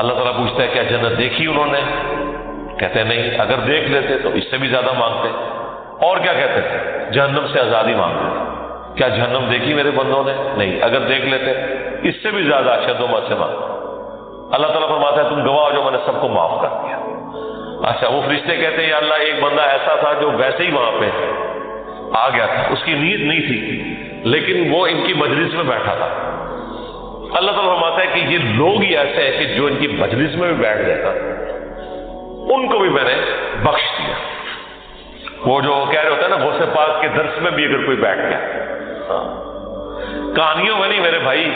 B: اللہ تعالیٰ پوچھتا ہے کیا جنت دیکھی انہوں نے، کہتے ہیں نہیں، اگر دیکھ لیتے تو اس سے بھی زیادہ مانگتے، اور کیا کہتے تھے جہنم سے آزادی مانگتے تھے، کیا جہنم دیکھی میرے بندوں نے، نہیں، اگر دیکھ لیتے اس سے بھی زیادہ اشد و مت سے مانگتے۔ اللہ تعالیٰ فرماتا ہے تم گواہ ہو جو میں نے سب کو معاف کر دیا۔ اچھا وہ فرشتے کہتے ہیں یا اللہ ایک بندہ ایسا تھا جو ویسے ہی وہاں پہ آ گیا تھا، اس کی نیت نہیں تھی لیکن وہ ان کی مجلس میں بیٹھا تھا۔ اللہ تعالیٰ فرماتا ہے کہ یہ لوگ ہی ایسے ہیں کہ جو ان کی مجلس میں بھی بیٹھ جاتا ان کو بھی میں نے بخش دیا۔ وہ جو کہہ رہے ہوتے ہیں نا غوث پاک کے درس میں بھی اگر کوئی بیٹھ گیا، کہانیوں میں نہیں میرے بھائی،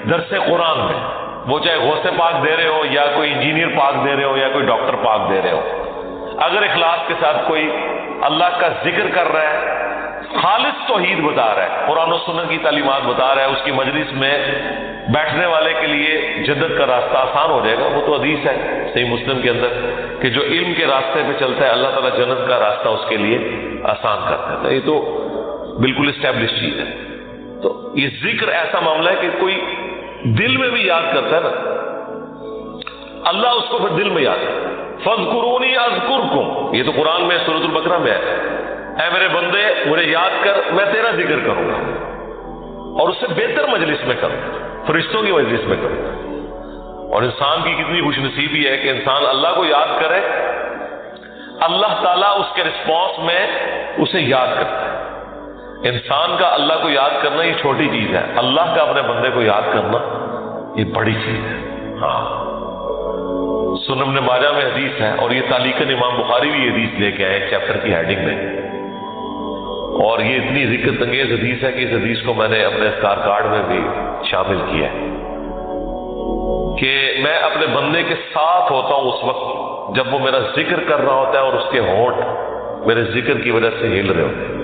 B: درس قرآن میں، وہ چاہے غوث پاک دے رہے ہو یا کوئی انجینئر پاک دے رہے ہو یا کوئی ڈاکٹر پاک دے رہے ہو، اگر اخلاص کے ساتھ کوئی اللہ کا ذکر کر رہا ہے، خالص توحید بتا رہا ہے، قرآن و سنت کی تعلیمات بتا رہا ہے، اس کی مجلس میں بیٹھنے والے کے لیے جنت کا راستہ آسان ہو جائے گا۔ وہ تو حدیث ہے صحیح مسلم کے اندر کہ جو علم کے راستے پہ چلتا ہے اللہ تعالیٰ جنت کا راستہ اس کے لیے آسان کرتا ہے۔ تو یہ تو بالکل اسٹیبلش چیز ہے۔ تو یہ ذکر ایسا معاملہ ہے کہ کوئی دل میں بھی یاد کرتا ہے نا، اللہ اس کو پھر دل میں یاد کرتا ہے۔ فَاذْكُرُونِي أَذْكُرْكُمْ، یہ تو قرآن میں سورۃ البقرہ میں ہے، اے میرے بندے مجھے یاد کر میں تیرا ذکر کروں گا، اور اس سے بہتر مجلس میں کروں گا، فرشتوں کی مجلس میں کروں گا۔ اور انسان کی کتنی خوش نصیبی ہے کہ انسان اللہ کو یاد کرے، اللہ تعالیٰ اس کے رسپانس میں اسے یاد کرتا ہے۔ انسان کا اللہ کو یاد کرنا یہ چھوٹی چیز ہے، اللہ کا اپنے بندے کو یاد کرنا یہ بڑی چیز ہے۔ ہاں سنن ابن ماجہ میں حدیث ہے، اور یہ تعلیقاً امام بخاری بھی یہ حدیث لے کے آئے ایک چیپٹر کی ہیڈنگ میں، اور یہ اتنی ذکر انگیز حدیث ہے کہ اس حدیث کو میں نے اپنے اسکار کارڈ میں بھی شامل کیا ہے کہ میں اپنے بندے کے ساتھ ہوتا ہوں اس وقت جب وہ میرا ذکر کر رہا ہوتا ہے اور اس کے ہونٹ میرے ذکر کی وجہ سے ہل رہے ہوتے ہیں۔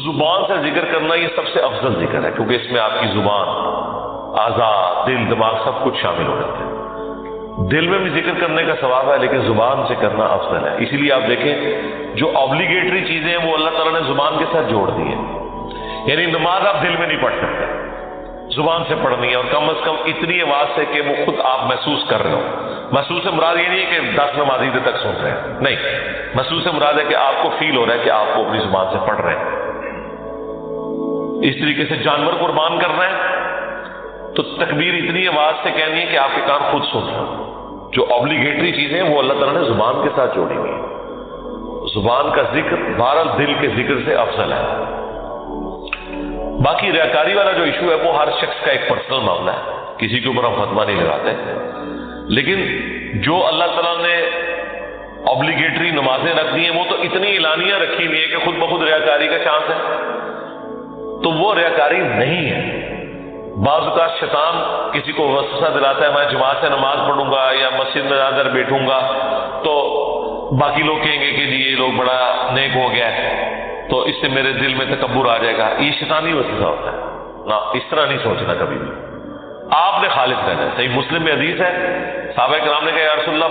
B: زبان سے ذکر کرنا یہ سب سے افضل ذکر ہے، کیونکہ اس میں آپ کی زبان، اعضاء، دل، دماغ سب کچھ شامل ہو جاتے ہیں۔ دل میں بھی ذکر کرنے کا ثواب ہے لیکن زبان سے کرنا افضل ہے۔ اسی لیے آپ دیکھیں جو آبلیگیٹری چیزیں ہیں وہ اللہ تعالیٰ نے زبان کے ساتھ جوڑ دی ہیں، یعنی نماز آپ دل میں نہیں پڑھ سکتے، زبان سے پڑھنی ہے، اور کم از کم اتنی آواز سے کہ وہ خود آپ محسوس کر رہے ہو۔ محسوس سے مراد یہ نہیں ہے کہ 10 نمازی دیر تک سن رہے ہیں، نہیں، محسوس سے مراد ہے کہ آپ کو فیل ہو رہا ہے کہ آپ کو اپنی زبان سے پڑھ رہے ہیں۔ اس طریقے سے جانور قربان کر رہے ہیں تو تکبیر اتنی آواز سے کہنی ہے کہ آپ کے کان خود سن رہے ہیں۔ جو آبلیگیٹری چیزیں ہیں وہ اللہ تعالیٰ نے زبان کے ساتھ جوڑی ہوئی ہیں۔ زبان کا ذکر بہرحال دل کے ذکر سے افضل ہے۔ باقی ریاکاری والا جو ایشو ہے وہ ہر شخص کا ایک پرسنل معاملہ ہے، کسی کے اوپر ہم فتویٰ نہیں لگاتے، لیکن جو اللہ تعالیٰ نے آبلیگیٹری نمازیں رکھ دی ہیں وہ تو اتنی اعلانیاں رکھی ہوئی ہیں کہ خود بخود ریاکاری کا چانس ہے، تو وہ ریاکاری نہیں ہے۔ بعض اوقات شیطان کسی کو وسوسہ دلاتا ہے میں جماعت سے نماز پڑھوں گا یا مسجد میں جا کر بیٹھوں گا تو باقی لوگ کہیں گے کہ جی یہ لوگ بڑا نیک ہو گیا ہے تو اس سے میرے دل میں تکبر آ جائے گا۔ یہ شیطانی وسوسہ ہوتا ہے نا، اس طرح نہیں سوچنا کبھی بھی۔ آپ نے خالص رہنا ہے۔ صحیح مسلم میں حدیث ہے، صحابہ کرام نے کہا یا رسول اللہ